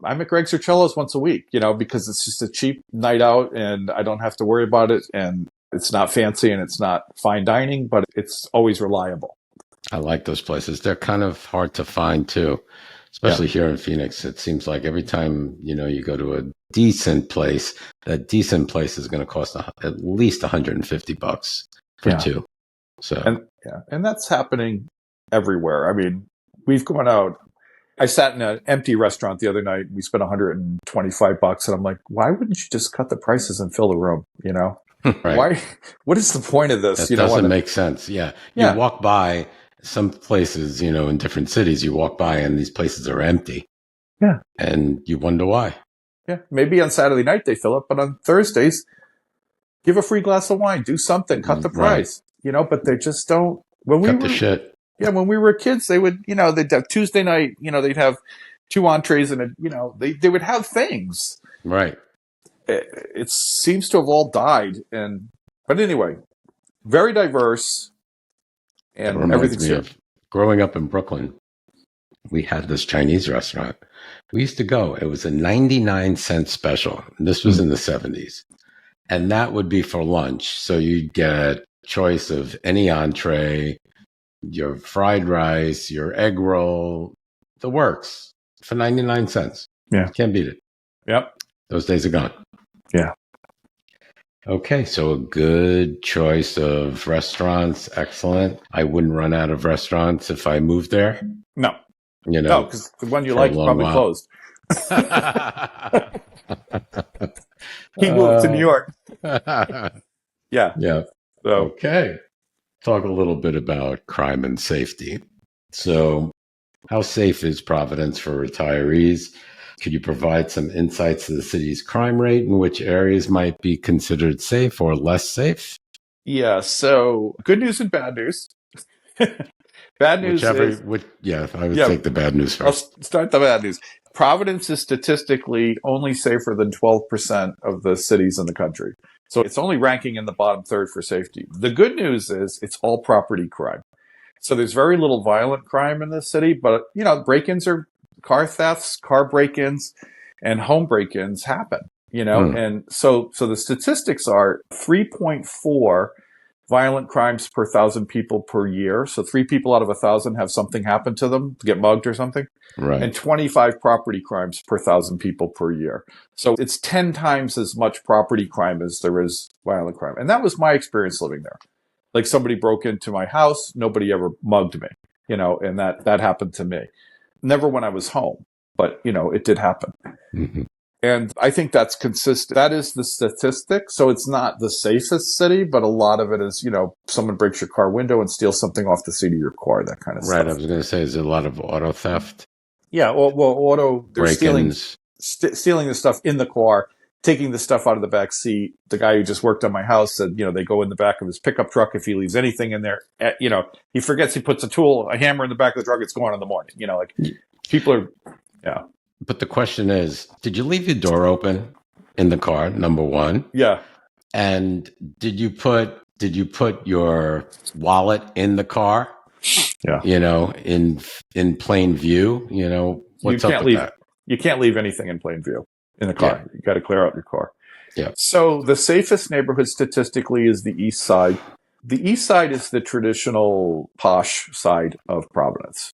B: I'm at Greg's or Cello's once a week, because it's just a cheap night out and I don't have to worry about it. And it's not fancy and it's not fine dining, but it's always reliable.
A: I like those places. They're kind of hard to find too, especially here in Phoenix. It seems like every time, you go to a decent place, that decent place is going to cost at least $150 for two. So,
B: and that's happening everywhere. I mean, we've gone out. I sat in an empty restaurant the other night. We spent $125, and I'm like, why wouldn't you just cut the prices and fill the room?
A: Right.
B: Why? What is the point of this?
A: That doesn't make sense. Yeah. You walk by some places, in different cities, you walk by and these places are empty.
B: Yeah.
A: And you wonder why.
B: Yeah. Maybe on Saturday night they fill it, but on Thursdays, give a free glass of wine, do something, cut the price, but they just don't. When we were kids, they would, they'd have Tuesday night, they'd have 2 entrees and, they would have things.
A: Right.
B: It seems to have all died. But anyway, very diverse. And everything's here.
A: Growing up in Brooklyn, we had this Chinese restaurant. We used to go. It was a 99-cent special. This was in the 70s. And that would be for lunch. So you'd get choice of any entree, your fried rice, your egg roll, the works for 99 cents.
B: Yeah.
A: Can't beat it.
B: Yep.
A: Those days are gone.
B: Yeah. Okay.
A: So a good choice of restaurants. Excellent. I wouldn't run out of restaurants if I moved there.
B: No. No, because the one you like is probably closed. He moved to New York. Yeah.
A: Yeah.
B: So.
A: Okay. Talk a little bit about crime and safety. So how safe is Providence for retirees? Could you provide some insights to the city's crime rate and which areas might be considered safe or less safe?
B: Yeah. So good news and bad news. Bad news
A: I would take the bad news first.
B: I'll start the bad news. Providence is statistically only safer than 12% of the cities in the country. So it's only ranking in the bottom third for safety. The good news is it's all property crime. So there's very little violent crime in the city, but break-ins are car thefts, car break-ins, and home break-ins happen, and so the statistics are 3.4 violent crimes per 1,000 people per year. So 3 people out of 1,000 have something happen to them, get mugged or something.
A: Right.
B: And 25 property crimes per 1,000 people per year. So it's 10 times as much property crime as there is violent crime. And that was my experience living there. Like somebody broke into my house, nobody ever mugged me, and that happened to me. Never when I was home, but it did happen.
A: Mm-hmm.
B: And I think that's consistent. That is the statistic. So it's not the safest city, but a lot of it is, someone breaks your car window and steals something off the seat of your car, that kind of stuff.
A: Right. I was going to say, is there a lot of auto theft?
B: Yeah. Well, they're stealing
A: Break-ins.
B: the stuff in the car, taking the stuff out of the back seat. The guy who just worked on my house said, they go in the back of his pickup truck. If he leaves anything in there, he forgets he puts a hammer in the back of the truck. It's gone in the morning. People are, yeah.
A: But the question is, did you leave your door open in the car? Number one.
B: Yeah.
A: And did you put your wallet in the car?
B: Yeah.
A: In plain view, what's up with that?
B: You can't leave anything in plain view in the car. Yeah. You got to clear out your car.
A: Yeah.
B: So the safest neighborhood statistically is the East Side. The East Side is the traditional posh side of Providence.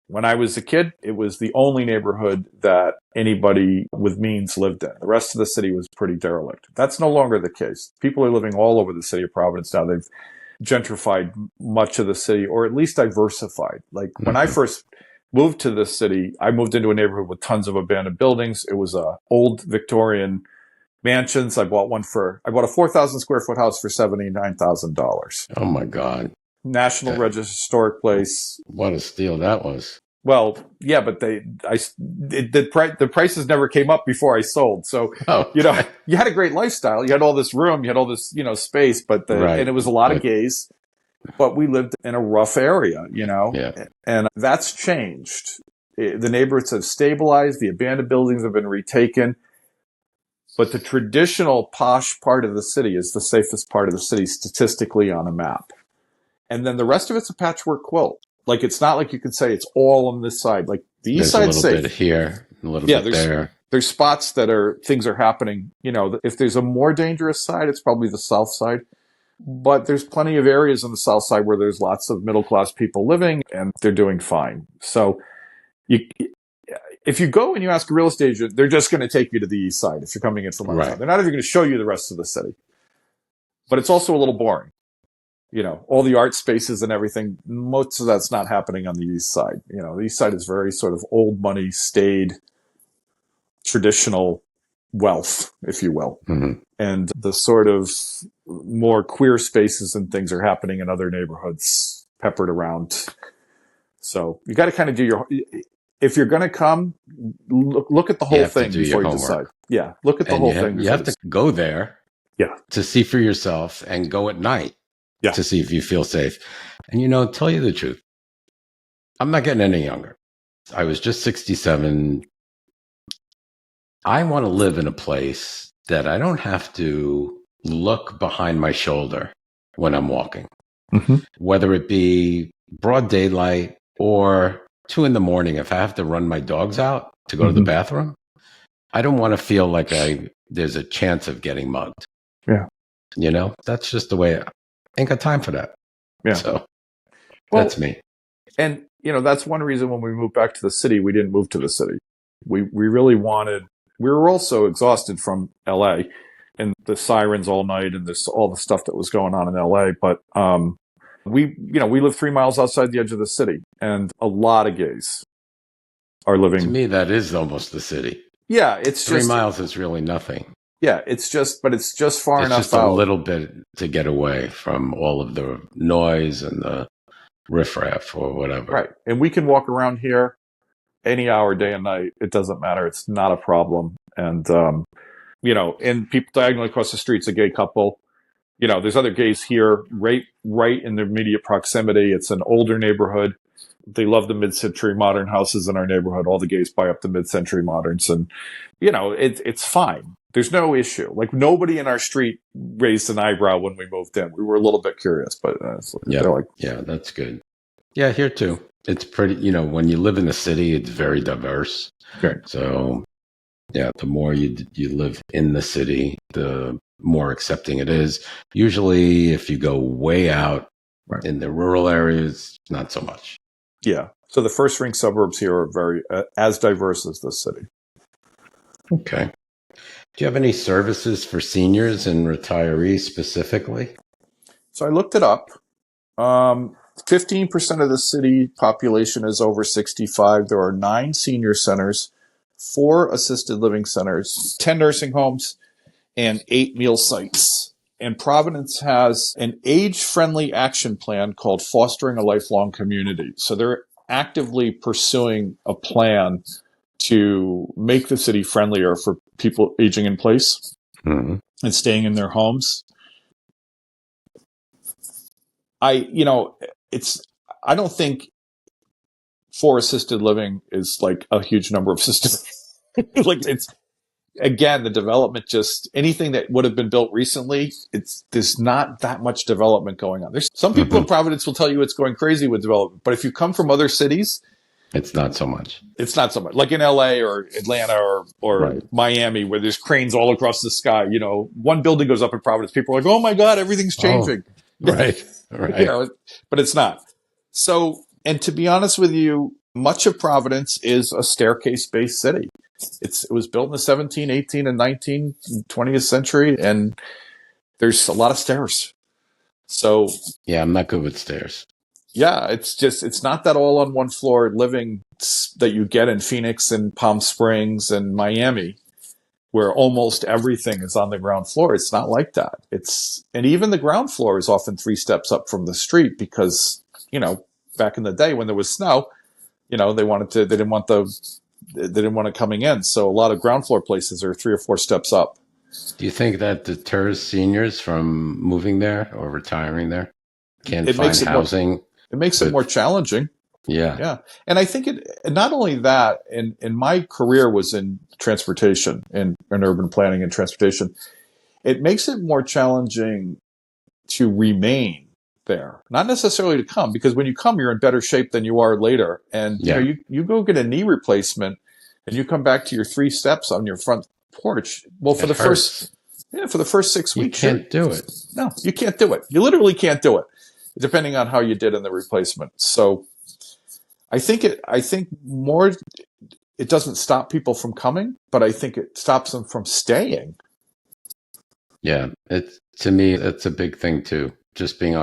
B: When I was a kid, it was the only neighborhood that anybody with means lived in. The rest of the city was pretty derelict. That's no longer the case. People are living all over the city of Providence now. They've gentrified much of the city, or at least diversified. Like when I first moved to this city, I moved into a neighborhood with tons of abandoned buildings. It was old Victorian mansions. I bought a 4,000 square foot house for $79,000.
A: Oh my God.
B: National Register Historic Place.
A: What a steal that was.
B: Well, yeah, but the prices never came up before I sold. So, you had a great lifestyle. You had all this room, you had all this, space, and it was a lot of gays, but we lived in a rough area, and that's changed. The neighborhoods have stabilized. The abandoned buildings have been retaken. But the traditional posh part of the city is the safest part of the city statistically on a map. And then the rest of it's a patchwork quilt. Like, it's not like you could say it's all on this side. Like, the east side's safe.
A: A little bit here, a little bit there.
B: There's spots that things are happening. If there's a more dangerous side, it's probably the south side. But there's plenty of areas on the south side where there's lots of middle-class people living, and they're doing fine. So if you go and you ask a real estate agent, they're just going to take you to the east side if you're coming in from outside. They're not even going to show you the rest of the city. But it's also a little boring. All the art spaces and everything, most of that's not happening on the east side. The east side is very sort of old money, staid, traditional wealth, if you will. Mm-hmm. And the sort of more queer spaces and things are happening in other neighborhoods peppered around. So you got to kind of if you're going to come, look at the whole thing before you decide. Yeah. Look at the whole thing.
A: You have to go there to see for yourself, and go at night.
B: Yeah.
A: To see if you feel safe. And tell you the truth, I'm not getting any younger. I was just 67. I want to live in a place that I don't have to look behind my shoulder when I'm walking, whether it be broad daylight or 2 a.m. if I have to run my dogs out to go to the bathroom. I don't want to feel like there's a chance of getting mugged.
B: Yeah.
A: That's just the way ain't got time for that.
B: Yeah.
A: So that's me.
B: And, that's one reason when we moved back to the city, we didn't move to the city. We really we were also exhausted from LA and the sirens all night and all the stuff that was going on in LA. But, we live 3 miles outside the edge of the city, and a lot of gays are living.
A: To me, that is almost the city.
B: Yeah. It's
A: 3 miles is really nothing.
B: Yeah, it's just far enough out.
A: It's just a little bit to get away from all of the noise and the riffraff or whatever.
B: Right. And we can walk around here any hour, day and night. It doesn't matter. It's not a problem. And, and people diagonally across the street's a gay couple. There's other gays here right in their immediate proximity. It's an older neighborhood. They love the mid-century modern houses in our neighborhood. All the gays buy up the mid-century moderns, and, it's fine. There's no issue. Like, nobody in our street raised an eyebrow when we moved in. We were a little bit curious, but
A: yeah, that's good. Yeah, here too. It's pretty, when you live in the city, it's very diverse.
B: Okay.
A: So Yeah, the more you live in the city, the more accepting it is. Usually, if you go way out
B: Right.
A: in the rural areas, not so much.
B: Yeah. So the first ring suburbs here are very as diverse as the city.
A: Okay. Do you have any services for seniors and retirees specifically?
B: So I looked it up. 15% of the city population is over 65. There are 9 senior centers, 4 assisted living centers, 10 nursing homes, and 8 meal sites. And Providence has an age-friendly action plan called Fostering a Lifelong Community. So they're actively pursuing a plan to make the city friendlier for people aging in place
A: Mm-hmm.
B: and staying in their homes. I don't think 4 assisted living is like a huge number of assisted. Like it's, again, the development, just anything that would have been built recently, there's not that much development going on. There's some people in Providence will tell you it's going crazy with development, but if you come from other cities,
A: It's not so much.
B: it's not so much. Like in LA or Atlanta or
A: Right.
B: Miami, where there's cranes all across the sky. One building goes up in Providence, people are like, "Oh my God, everything's changing."
A: Right. Right.
B: But it's not. So, and to be honest with you, much of Providence is a staircase-based city. It was built in the 17, 18, and 19, 20th century, and there's a lot of stairs. So,
A: Yeah, I'm not good with stairs.
B: yeah, it's not that all on one floor living that you get in Phoenix and Palm Springs and Miami, where almost everything is on the ground floor. It's not like that. And even the ground floor is often 3 steps up from the street because, back in the day when there was snow, they didn't want it coming in. So a lot of ground floor places are 3 or 4 steps up.
A: Do you think that deters seniors from moving there or retiring there? Can't
B: It
A: find
B: makes
A: housing.
B: It makes it more challenging.
A: Yeah.
B: Yeah. And I think not only that, and my career was in transportation and urban planning and transportation, it makes it more challenging to remain there, not necessarily to come, because when you come, you're in better shape than you are later. And you go get a knee replacement and you come back to your 3 steps on your front porch. Well, for the first 6 weeks,
A: you can't do it.
B: No, you can't do it. You literally can't do it, depending on how you did in the replacement. So I think more, it doesn't stop people from coming, but I think it stops them from staying.
A: Yeah. To me, it's a big thing too. Just being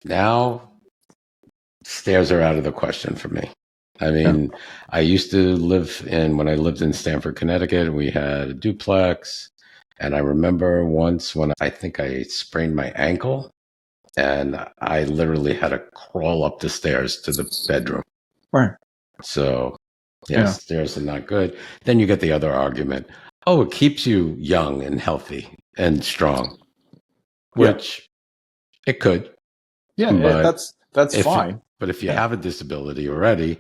A: now stairs are out of the question for me. I mean, I used to when I lived in Stamford, Connecticut, we had a duplex. And I remember once when I think I sprained my ankle and I literally had to crawl up the stairs to the bedroom.
B: Right.
A: So, stairs are not good. Then you get the other argument. Oh, it keeps you young and healthy and strong, which it could.
B: Yeah,
A: but
B: that's fine.
A: But if you have a disability already,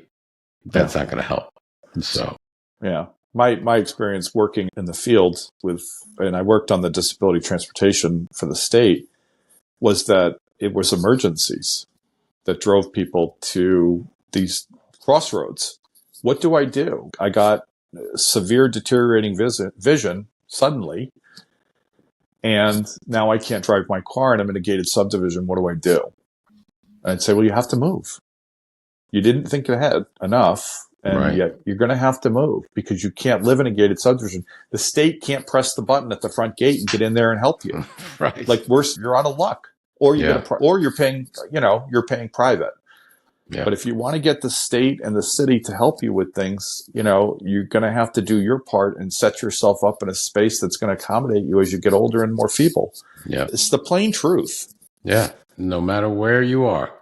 A: that's not going to help. So,
B: yeah. My experience working in the field and I worked on the disability transportation for the state, was that it was emergencies that drove people to these crossroads. What do? I got severe deteriorating vision suddenly, and now I can't drive my car and I'm in a gated subdivision. What do I do? I'd say, well, you have to move. You didn't think ahead enough. And yet you're going to have to move because you can't live in a gated subdivision. The state can't press the button at the front gate and get in there and help you.
A: Right.
B: Like you're out of luck, or you're paying, you're paying private. Yeah. But if you want to get the state and the city to help you with things, you're going to have to do your part and set yourself up in a space that's going to accommodate you as you get older and more feeble.
A: Yeah.
B: It's the plain truth.
A: Yeah. No matter where you are.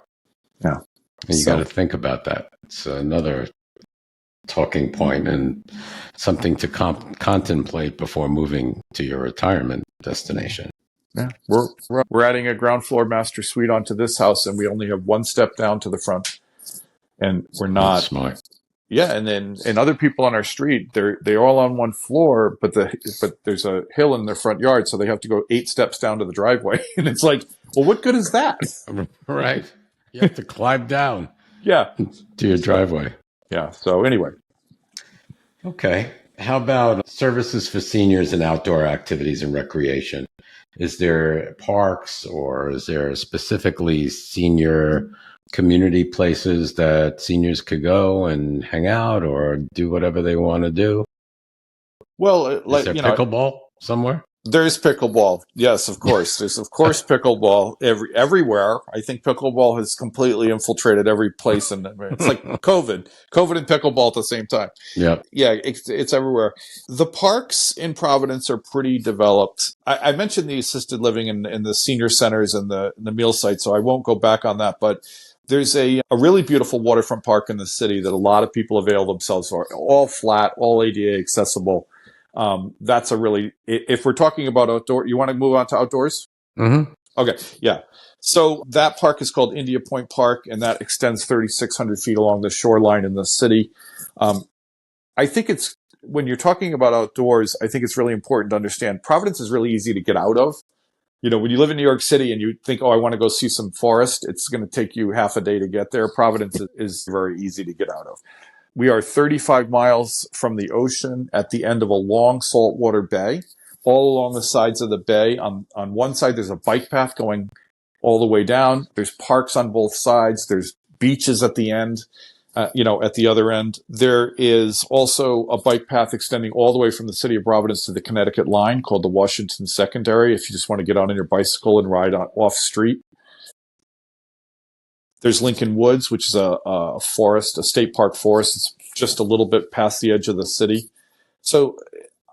B: Yeah.
A: And you got to think about that. It's another talking point and something to contemplate before moving to your retirement destination.
B: Yeah, we're adding a ground floor master suite onto this house, and we only have 1 step down to the front, and we're not.
A: That's smart.
B: Yeah, and other people on our street, they're all on 1 floor, but there's a hill in their front yard, so they have to go 8 steps down to the driveway, and it's like, well, what good is that?
A: Right, you have to climb down.
B: Yeah,
A: to your driveway.
B: Yeah. So anyway.
A: Okay. How about services for seniors and outdoor activities and recreation? Is there parks or is there specifically senior community places that seniors could go and hang out or do whatever they want to do?
B: Well,
A: Is
B: like,
A: there pickleball somewhere?
B: there's pickleball. Yes, of course. There's of course pickleball everywhere. I think pickleball has completely infiltrated every place, and it's like COVID and pickleball at the same time.
A: Yep.
B: Yeah, it's everywhere. The parks in Providence are pretty developed. I mentioned the assisted living and the senior centers and the meal sites, so I won't go back on that. But there's a really beautiful waterfront park in the city that a lot of people avail themselves for. All flat, all ADA accessible. That's a really, if we're talking about outdoor, you want to move on to outdoors?
A: Mm-hmm.
B: Okay, yeah. So that park is called India Point Park, and that extends 3,600 feet along the shoreline in the city. I think when you're talking about outdoors, I think it's really important to understand Providence is really easy to get out of. When you live in New York City and you think, oh, I want to go see some forest, it's going to take you half a day to get there. Providence is very easy to get out of. We are 35 miles from the ocean at the end of a long saltwater bay. All along the sides of the bay, on one side, there's a bike path going all the way down. There's parks on both sides. There's beaches at the end, at the other end. There is also a bike path extending all the way from the city of Providence to the Connecticut line called the Washington Secondary, if you just want to get on your bicycle and ride off street. There's Lincoln Woods, which is a forest, a state park forest. It's just a little bit past the edge of the city. So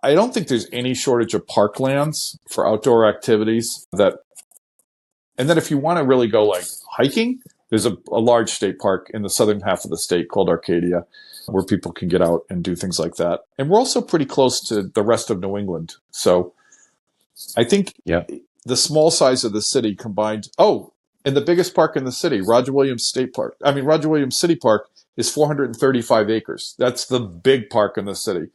B: I don't think there's any shortage of parklands for outdoor activities and then if you want to really go like hiking, there's a large state park in the southern half of the state called Arcadia where people can get out and do things like that. And we're also pretty close to the rest of New England. So I think the small size of the city combined, and the biggest park in the city, Roger Williams City Park is 435 acres. That's the big park in the city.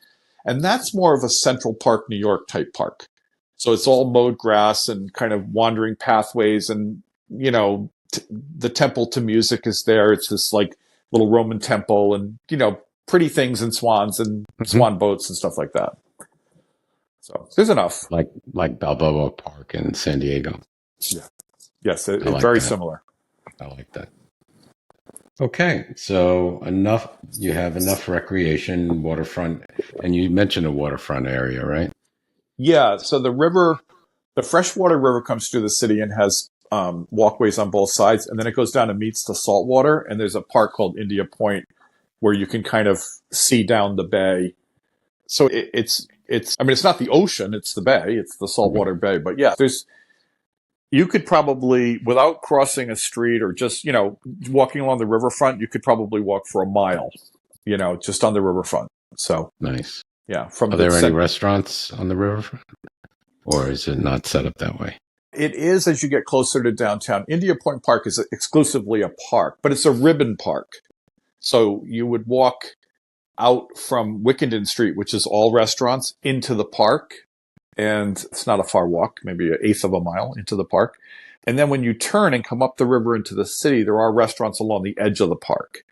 B: And that's more of a Central Park, New York type park. So it's all mowed grass and kind of wandering pathways. And, the temple to music is there. It's this like little Roman temple and, pretty things and swans and swan boats and stuff like that. So there's enough.
A: Like Balboa Park in San Diego.
B: Yeah. Yes, it's
A: like
B: very
A: that.
B: similar.
A: I like that. Okay, so you have enough recreation, waterfront, and you mentioned a waterfront area, right?
B: Yeah, so the freshwater river comes through the city and has walkways on both sides, and then it goes down and meets the saltwater, and there's a park called India Point where you can kind of see down the bay. So it's not the ocean, it's the bay, it's the saltwater bay, but yeah, you could probably, without crossing a street or just, walking along the riverfront, you could probably walk for a mile, just on the riverfront. So
A: nice.
B: Yeah.
A: Are there any restaurants on the riverfront? Or is it not set up that way?
B: It is as you get closer to downtown. India Point Park is exclusively a park, but it's a ribbon park. So you would walk out from Wickenden Street, which is all restaurants, into the park. And it's not a far walk, maybe 1/8 of a mile into the park. And then when you turn and come up the river into the city, there are restaurants along the edge of the park.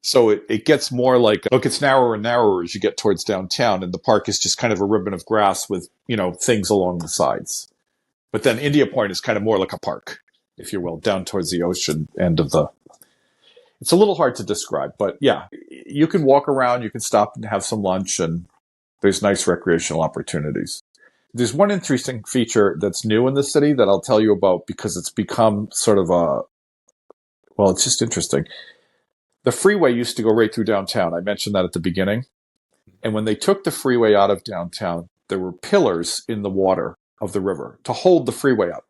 B: So it gets more like, it gets narrower and narrower as you get towards downtown, and the park is just kind of a ribbon of grass with, things along the sides. But then India Point is kind of more like a park, if you will, down towards the ocean end of it's a little hard to describe, but yeah, you can walk around, you can stop and have some lunch, and there's nice recreational opportunities. There's one interesting feature that's new in the city that I'll tell you about because it's become sort of it's just interesting. The freeway used to go right through downtown. I mentioned that at the beginning. And when they took the freeway out of downtown, there were pillars in the water of the river to hold the freeway up.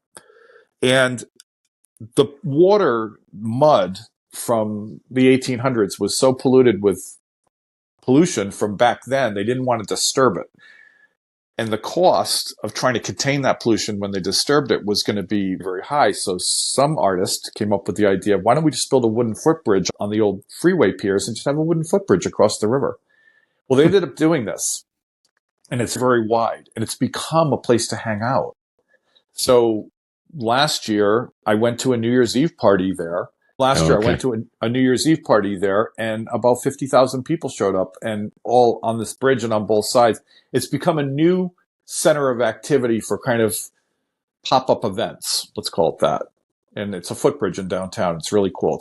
B: And the water, mud from the 1800s was so polluted with pollution from back then, they didn't want to disturb it. And the cost of trying to contain that pollution when they disturbed it was going to be very high. So some artist came up with the idea of, why don't we just build a wooden footbridge on the old freeway piers and just have a wooden footbridge across the river? Well, they ended up doing this, and it's very wide, and it's become a place to hang out. So last year, I went to a New Year's Eve party there, Last year, I
A: Okay.
B: went to a New Year's Eve party there, and about 50,000 people showed up, and all on this bridge and on both sides. It's become a new center of activity for kind of pop-up events. Let's call it that. And it's a footbridge in downtown. It's really cool.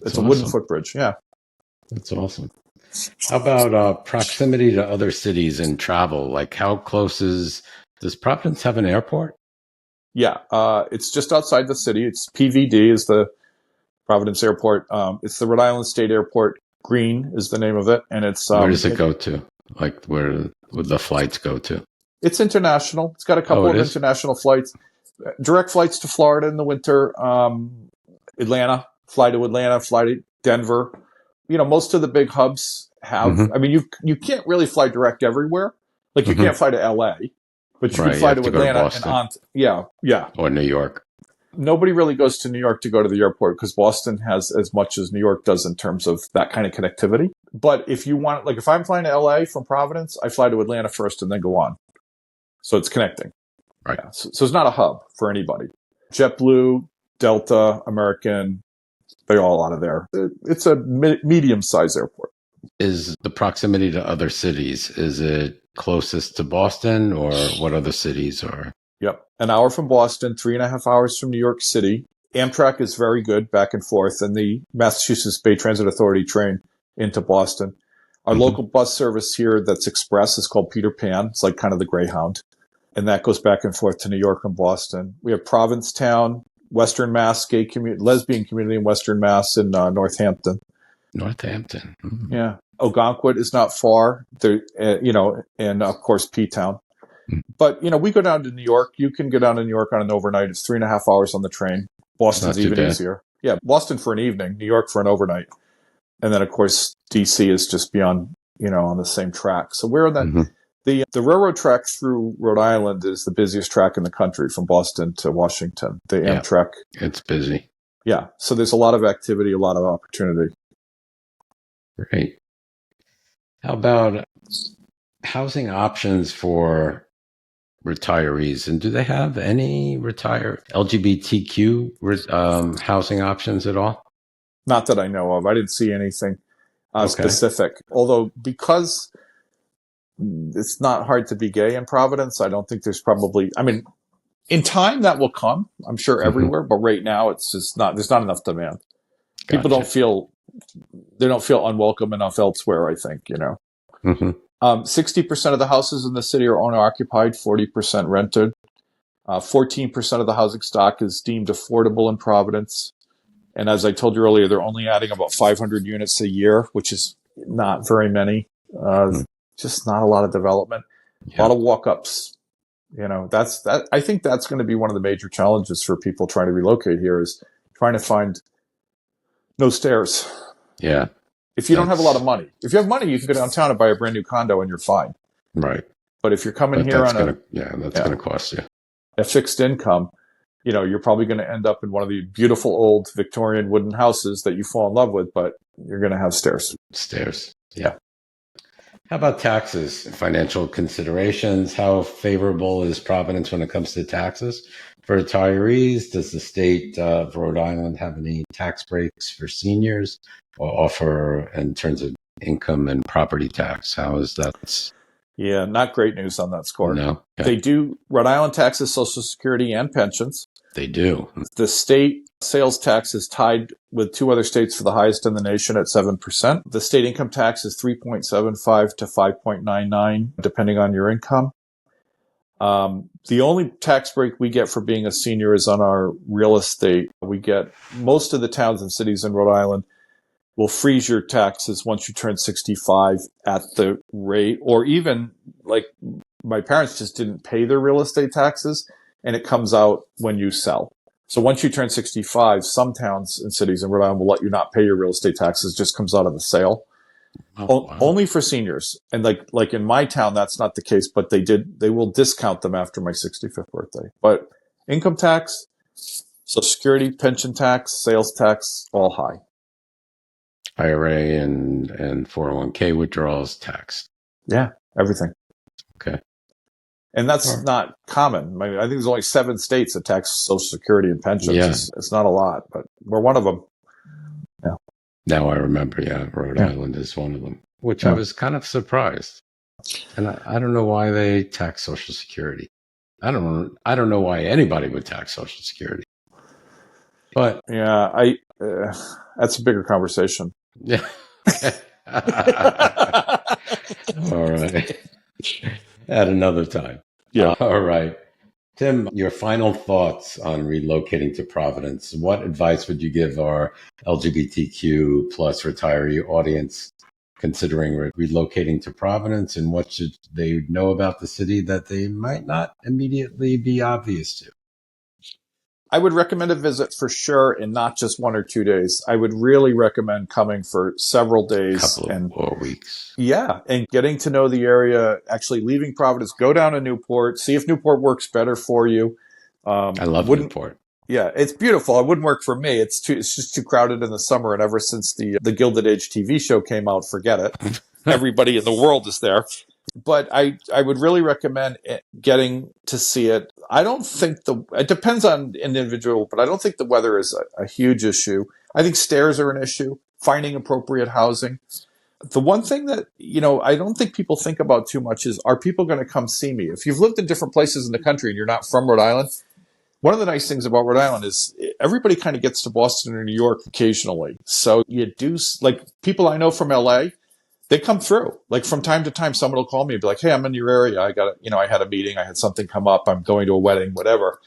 B: It's a wooden footbridge. Yeah.
A: That's awesome. How about proximity to other cities and travel? Like, how close does Providence have an airport?
B: Yeah. It's just outside the city. It's PVD is the Providence Airport. It's the Rhode Island State Airport. Green is the name of it. And it's,
A: Where does it go to? Like, where would the flights go to?
B: it's international. It's got a couple of international flights, direct flights to Florida in the winter. Atlanta, fly to Atlanta, fly to Denver. Most of the big hubs have,
A: Mhm.
B: I mean, you can't really fly direct everywhere. Like you
A: Mhm.
B: can't fly to LA, but you
A: Right,
B: can
A: you
B: fly
A: have
B: to
A: to go to
B: Atlanta and
A: Boston.
B: on. Yeah.
A: Or New York.
B: Nobody really goes to New York to go to the airport because Boston has as much as New York does in terms of that kind of connectivity. But if you want, like if I'm flying to LA from Providence, I fly to Atlanta first and then go on. So it's connecting.
A: Right.
B: Yeah. So it's not a hub for anybody. JetBlue, Delta, American, they're all out of there. It's a medium-sized airport.
A: Is the proximity to other cities, is it closest to Boston, or what other cities are?
B: Yep. An hour from Boston, 3.5 hours from New York City. Amtrak is very good back and forth, and the Massachusetts Bay Transit Authority train into Boston. Our local bus service here that's express is called Peter Pan. It's like kind of the Greyhound. And that goes back and forth to New York and Boston. We have Provincetown, Western Mass, lesbian community in Western Mass, in Northampton.
A: Northampton. Mm.
B: Yeah. Ogunquit is not far. There, and of course, P-Town.
A: Mm.
B: But, we go down to New York. You can go down to New York on an overnight. It's 3.5 hours on the train. Boston's
A: Not too
B: even
A: bad.
B: easier. Yeah. Boston for an evening, New York for an overnight. And then, of course, DC is just beyond, on the same track. So we're in that. The railroad track through Rhode Island is the busiest track in the country from Boston to Washington. The Amtrak.
A: It's busy.
B: Yeah. So there's a lot of activity, a lot of opportunity.
A: Great. How about housing options for retirees? And do they have any LGBTQ housing options at all?
B: Not that I know of. I didn't see anything specific. Although because it's not hard to be gay in Providence, I don't think there's probably, in time that will come, I'm sure everywhere, but right now it's just there's not enough demand.
A: Gotcha.
B: People don't feel unwelcome enough elsewhere, I think, 60% of the houses in the city are owner occupied, 40% rented. 14% of the housing stock is deemed affordable in Providence. And as I told you earlier, they're only adding about 500 units a year, which is not very many. Just not a lot of development. A lot of walk-ups. I think that's going to be one of the major challenges for people trying to relocate here, is trying to find no stairs.
A: Yeah.
B: If you don't have a lot of money. If you have money, you can go downtown and buy a brand new condo and you're fine.
A: Right.
B: But if you're coming here
A: that's going to cost you
B: a fixed income, you're probably going to end up in one of the beautiful old Victorian wooden houses that you fall in love with, but you're going to have stairs.
A: Yeah. How about taxes, financial considerations? How favorable is Providence when it comes to taxes for retirees? Does the state of Rhode Island have any tax breaks for seniors or offer in terms of income and property tax? How is that?
B: Yeah, not great news on that score.
A: No. Okay.
B: They do. Rhode Island taxes Social Security and pensions.
A: They do.
B: The state sales tax is tied with two other states for the highest in the nation at 7%. The state income tax is 3.75 to 5.99, depending on your income. The only tax break we get for being a senior is on our real estate. We get most of the towns and cities in Rhode Island will freeze your taxes once you turn 65 at the rate, or even like my parents just didn't pay their real estate taxes and it comes out when you sell. So once you turn 65, some towns and cities in Rhode Island will let you not pay your real estate taxes, just comes out of the sale. Wow. Only for seniors. And like in my town, that's not the case, but they will discount them after my 65th birthday. But income tax, Social Security, pension tax, sales tax, all high.
A: IRA and 401k withdrawals taxed.
B: Yeah, everything.
A: Okay.
B: And that's not common. I think there's only 7 states that tax Social Security and pensions.
A: Yeah.
B: It's not a lot, but we're one of them.
A: Now I remember, yeah, Rhode Island is one of them, which I was kind of surprised. And I don't know why they tax Social Security. I don't know why anybody would tax Social Security. But
B: yeah, that's a bigger conversation.
A: yeah. All right. At another time.
B: Yeah.
A: All right. Tim, your final thoughts on relocating to Providence. What advice would you give our LGBTQ plus retiree audience considering relocating to Providence, and what should they know about the city that they might not immediately be obvious to?
B: I would recommend a visit for sure, and not just 1 or 2 days. I would really recommend coming for several days
A: Couple of weeks.
B: Yeah, and getting to know the area, actually leaving Providence, go down to Newport, see if Newport works better for you.
A: I love Newport.
B: Yeah, it's beautiful. It wouldn't work for me. It's just too crowded in the summer, and ever since the Gilded Age TV show came out, forget it. Everybody in the world is there. But I would really recommend getting to see it. I don't think it depends on an individual, but I don't think the weather is a huge issue. I think stairs are an issue, finding appropriate housing. The one thing that, I don't think people think about too much is, are people going to come see me? If you've lived in different places in the country and you're not from Rhode Island, one of the nice things about Rhode Island is everybody kind of gets to Boston or New York occasionally. So you do, like people I know from LA, they come through. Like from time to time, someone will call me and be like, hey, I'm in your area. I had a meeting. I had something come up. I'm going to a wedding, whatever.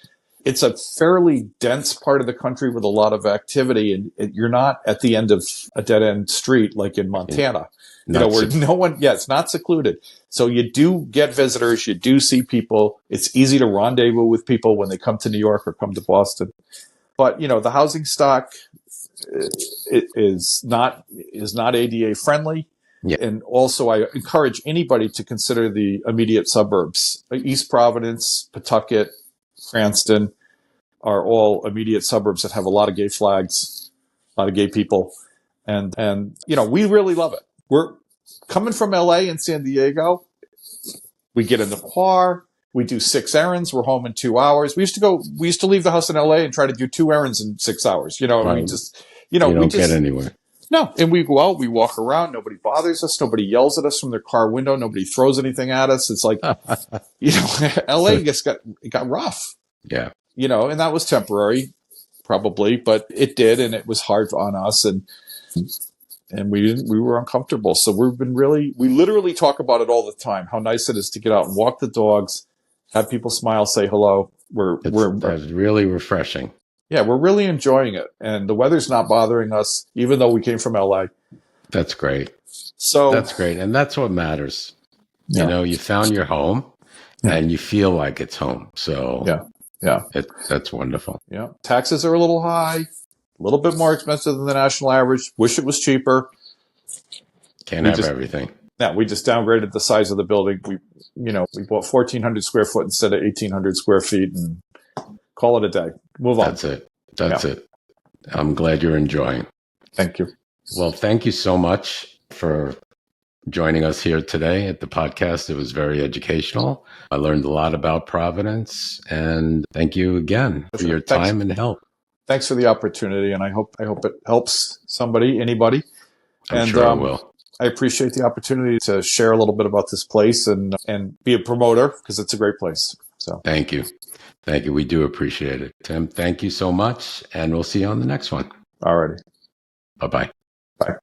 B: It's a fairly dense part of the country with a lot of activity, and you're not at the end of a dead end street like in Montana, where no one, it's not secluded. So you do get visitors, you do see people. It's easy to rendezvous with people when they come to New York or come to Boston. But, the housing stock is not ADA friendly.
A: Yeah.
B: And also I encourage anybody to consider the immediate suburbs. East Providence, Pawtucket, Cranston are all immediate suburbs that have a lot of gay flags, a lot of gay people. And we really love it. We're coming from LA and San Diego. We get in the car. We do 6 errands. We're home in 2 hours. We used to leave the house in LA and try to do 2 errands in 6 hours.
A: You don't get anywhere.
B: No. And we go out, we walk around. Nobody bothers us. Nobody yells at us from their car window. Nobody throws anything at us. It's like, LA got rough.
A: Yeah.
B: And that was temporary, probably, but it did. And it was hard on us. And we were uncomfortable. So we literally talk about it all the time, how nice it is to get out and walk the dogs, have people smile, say hello.
A: That's really refreshing.
B: Yeah, we're really enjoying it. And the weather's not bothering us, even though we came from LA.
A: That's great.
B: So
A: that's great. And that's what matters.
B: Yeah.
A: You found your home and you feel like it's home. So
B: yeah,
A: that's wonderful.
B: Yeah. Taxes are a little high, a little bit more expensive than the national average. Wish it was cheaper.
A: Can't have everything.
B: Yeah, we just downgraded the size of the building. We bought 1,400 square foot instead of 1,800 square feet, and call it a day. Move on.
A: That's it. I'm glad you're enjoying.
B: Thank you.
A: Well, thank you so much for joining us here today at the podcast. It was very educational. I learned a lot about Providence, and thank you again for your time and help.
B: Thanks for the opportunity, and I hope it helps somebody, anybody.
A: I'm sure it will.
B: I appreciate the opportunity to share a little bit about this place and be a promoter, because it's a great place. So
A: thank you. We do appreciate it. Tim, thank you so much, and we'll see you on the next one.
B: All righty.
A: Bye-bye.
B: Bye.